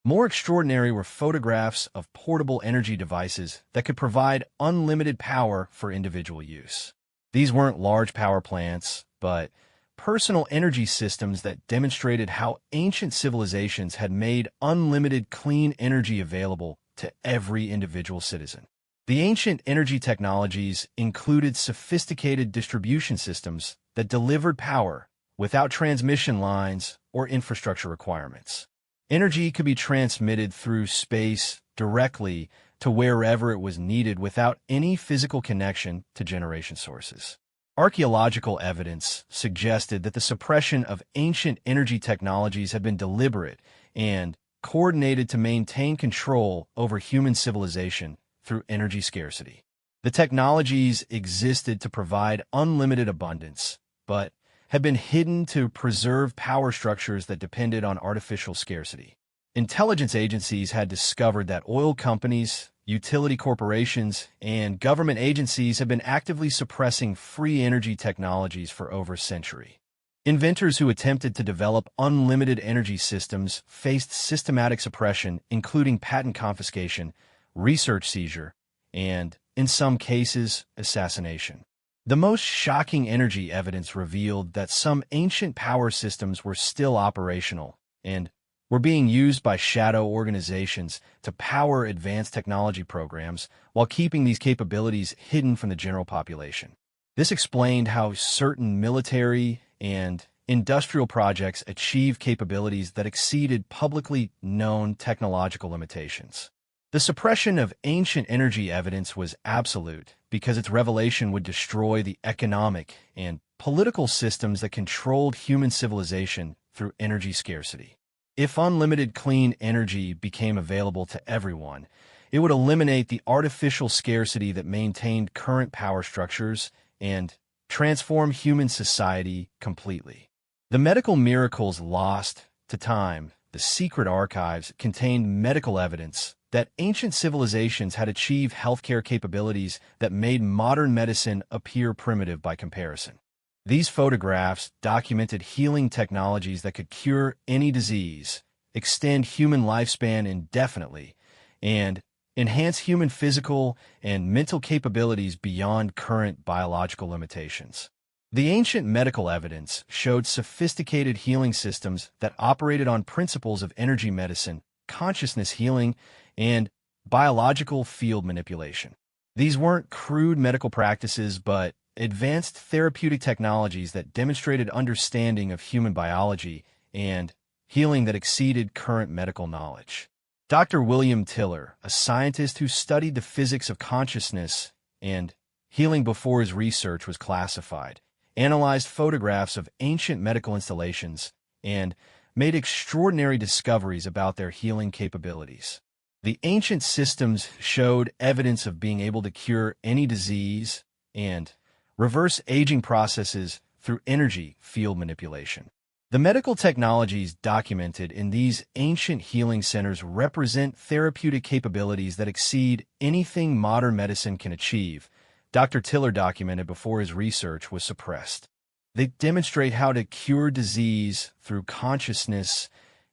More extraordinary were photographs of portable energy devices that could provide unlimited power for individual use. These weren't large power plants, but personal energy systems that demonstrated how ancient civilizations had made unlimited clean energy available to every individual citizen. The ancient energy technologies included sophisticated distribution systems that delivered power without transmission lines or infrastructure requirements. Energy could be transmitted through space directly to wherever it was needed without any physical connection to generation sources. Archaeological evidence suggested that the suppression of ancient energy technologies had been deliberate and coordinated to maintain control over human civilization through energy scarcity. The technologies existed to provide unlimited abundance, but had been hidden to preserve power structures that depended on artificial scarcity. Intelligence agencies had discovered that oil companies, utility corporations, and government agencies have been actively suppressing free energy technologies for over a century. Inventors who attempted to develop unlimited energy systems faced systematic suppression, including patent confiscation, research seizure, and, in some cases, assassination. The most shocking energy evidence revealed that some ancient power systems were still operational and were being used by shadow organizations to power advanced technology programs while keeping these capabilities hidden from the general population. This explained how certain military and industrial projects achieved capabilities that exceeded publicly known technological limitations. The suppression of ancient energy evidence was absolute because its revelation would destroy the economic and political systems that controlled human civilization through energy scarcity. If unlimited clean energy became available to everyone, it would eliminate the artificial scarcity that maintained current power structures and transform human society completely. The medical miracles lost to time, the secret archives, contained medical evidence that ancient civilizations had achieved healthcare capabilities that made modern medicine appear primitive by comparison. These photographs documented healing technologies that could cure any disease, extend human lifespan indefinitely, and enhance human physical and mental capabilities beyond current biological limitations. The ancient medical evidence showed sophisticated healing systems that operated on principles of energy medicine, consciousness healing, and biological field manipulation. These weren't crude medical practices, but advanced therapeutic technologies that demonstrated understanding of human biology and healing that exceeded current medical knowledge. Dr. William Tiller, a scientist who studied the physics of consciousness and healing before his research was classified, analyzed photographs of ancient medical installations, and made extraordinary discoveries about their healing capabilities. The ancient systems showed evidence of being able to cure any disease and reverse aging processes through energy field manipulation. The medical technologies documented in these ancient healing centers represent therapeutic capabilities that exceed anything modern medicine can achieve, Dr. Tiller documented before his research was suppressed. They demonstrate how to cure disease through consciousness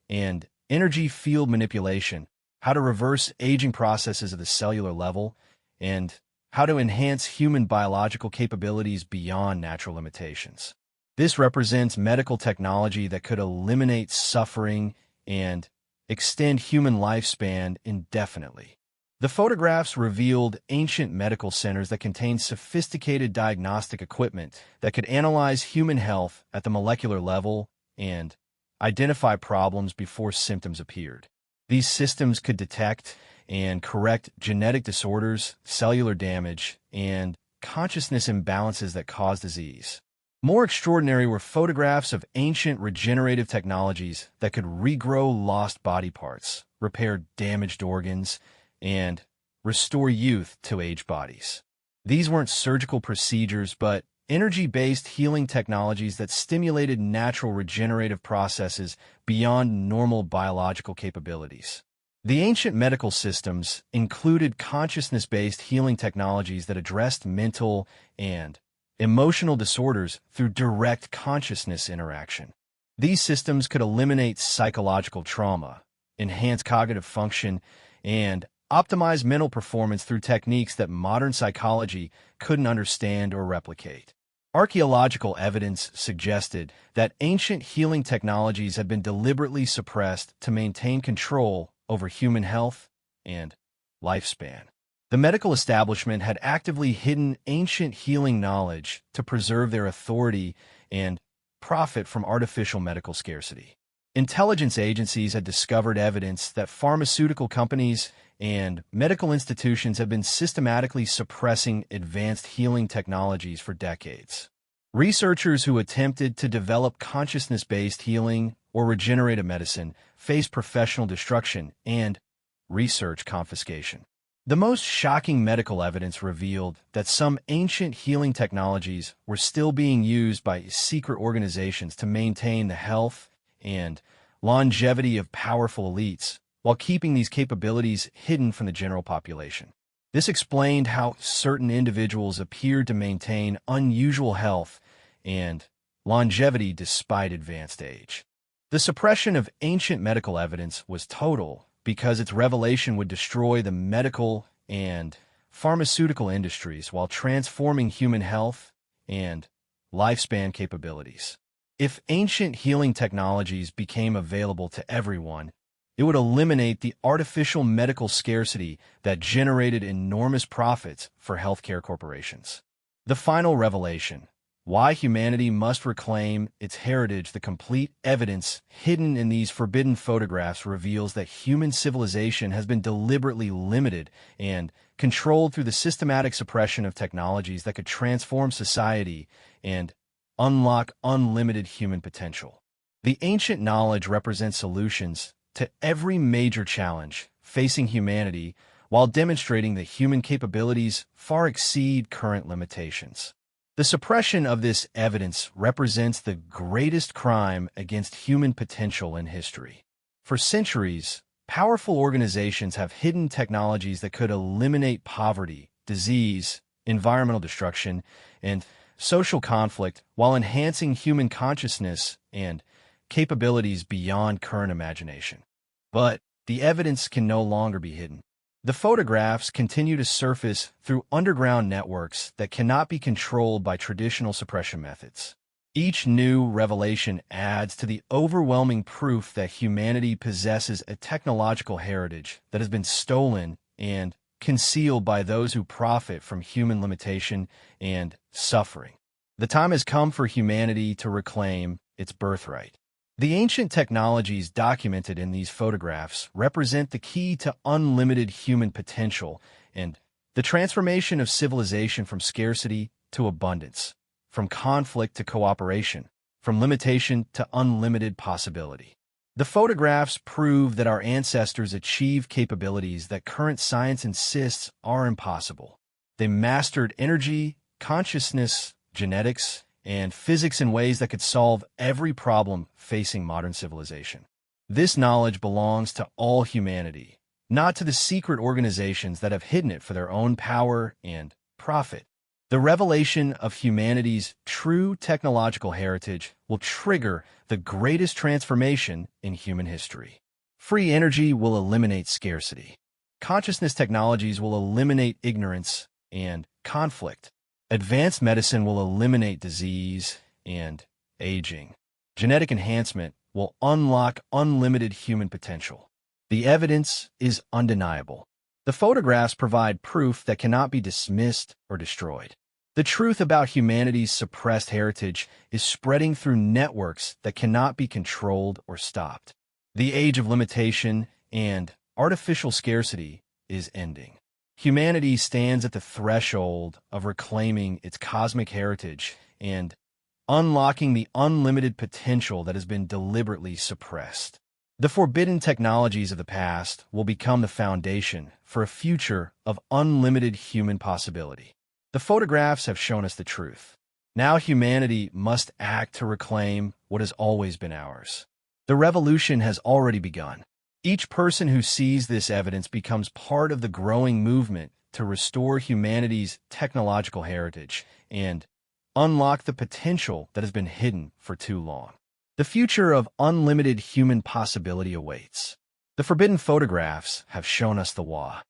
and energy field manipulation, how to reverse aging processes at the cellular level, and how to enhance human biological capabilities beyond natural limitations. This represents medical technology that could eliminate suffering and extend human lifespan indefinitely. The photographs revealed ancient medical centers that contained sophisticated diagnostic equipment that could analyze human health at the molecular level and identify problems before symptoms appeared. These systems could detect and correct genetic disorders, cellular damage, and consciousness imbalances that cause disease. More extraordinary were photographs of ancient regenerative technologies that could regrow lost body parts, repair damaged organs, and restore youth to aged bodies. These weren't surgical procedures, but energy-based healing technologies that stimulated natural regenerative processes beyond normal biological capabilities. The ancient medical systems included consciousness-based healing technologies that addressed mental and emotional disorders through direct consciousness interaction. These systems could eliminate psychological trauma, enhance cognitive function, and optimize mental performance through techniques that modern psychology couldn't understand or replicate. Archaeological evidence suggested that ancient healing technologies had been deliberately suppressed to maintain control over human health and lifespan. The medical establishment had actively hidden ancient healing knowledge to preserve their authority and profit from artificial medical scarcity. Intelligence agencies had discovered evidence that pharmaceutical companies and medical institutions have been systematically suppressing advanced healing technologies for decades. Researchers who attempted to develop consciousness-based healing or regenerative medicine faced professional destruction and research confiscation. The most shocking medical evidence revealed that some ancient healing technologies were still being used by secret organizations to maintain the health and longevity of powerful elites, while keeping these capabilities hidden from the general population. This explained how certain individuals appeared to maintain unusual health and longevity despite advanced age. The suppression of ancient medical evidence was total because its revelation would destroy the medical and pharmaceutical industries while transforming human health and lifespan capabilities. If ancient healing technologies became available to everyone, it would eliminate the artificial medical scarcity that generated enormous profits for healthcare corporations. The final revelation: why humanity must reclaim its heritage. The complete evidence hidden in these forbidden photographs reveals that human civilization has been deliberately limited and controlled through the systematic suppression of technologies that could transform society and unlock unlimited human potential. The ancient knowledge represents solutions to every major challenge facing humanity while demonstrating that human capabilities far exceed current limitations. The suppression of this evidence represents the greatest crime against human potential in history. For centuries, powerful organizations have hidden technologies that could eliminate poverty, disease, environmental destruction, and social conflict while enhancing human consciousness and capabilities beyond current imagination. But the evidence can no longer be hidden. The photographs continue to surface through underground networks that cannot be controlled by traditional suppression methods. Each new revelation adds to the overwhelming proof that humanity possesses a technological heritage that has been stolen and concealed by those who profit from human limitation and suffering. The time has come for humanity to reclaim its birthright. The ancient technologies documented in these photographs represent the key to unlimited human potential and the transformation of civilization from scarcity to abundance, from conflict to cooperation, from limitation to unlimited possibility. The photographs prove that our ancestors achieved capabilities that current science insists are impossible. They mastered energy, consciousness, genetics, and physics in ways that could solve every problem facing modern civilization. This knowledge belongs to all humanity, not to the secret organizations that have hidden it for their own power and profit. The revelation of humanity's true technological heritage will trigger the greatest transformation in human history. Free energy will eliminate scarcity. Consciousness technologies will eliminate ignorance and conflict. Advanced medicine will eliminate disease and aging. Genetic enhancement will unlock unlimited human potential. The evidence is undeniable. The photographs provide proof that cannot be dismissed or destroyed. The truth about humanity's suppressed heritage is spreading through networks that cannot be controlled or stopped. The age of limitation and artificial scarcity is ending. Humanity stands at the threshold of reclaiming its cosmic heritage and unlocking the unlimited potential that has been deliberately suppressed. The forbidden technologies of the past will become the foundation for a future of unlimited human possibility. The photographs have shown us the truth. Now humanity must act to reclaim what has always been ours. The revolution has already begun. Each person who sees this evidence becomes part of the growing movement to restore humanity's technological heritage and unlock the potential that has been hidden for too long. The future of unlimited human possibility awaits. The forbidden photographs have shown us the why.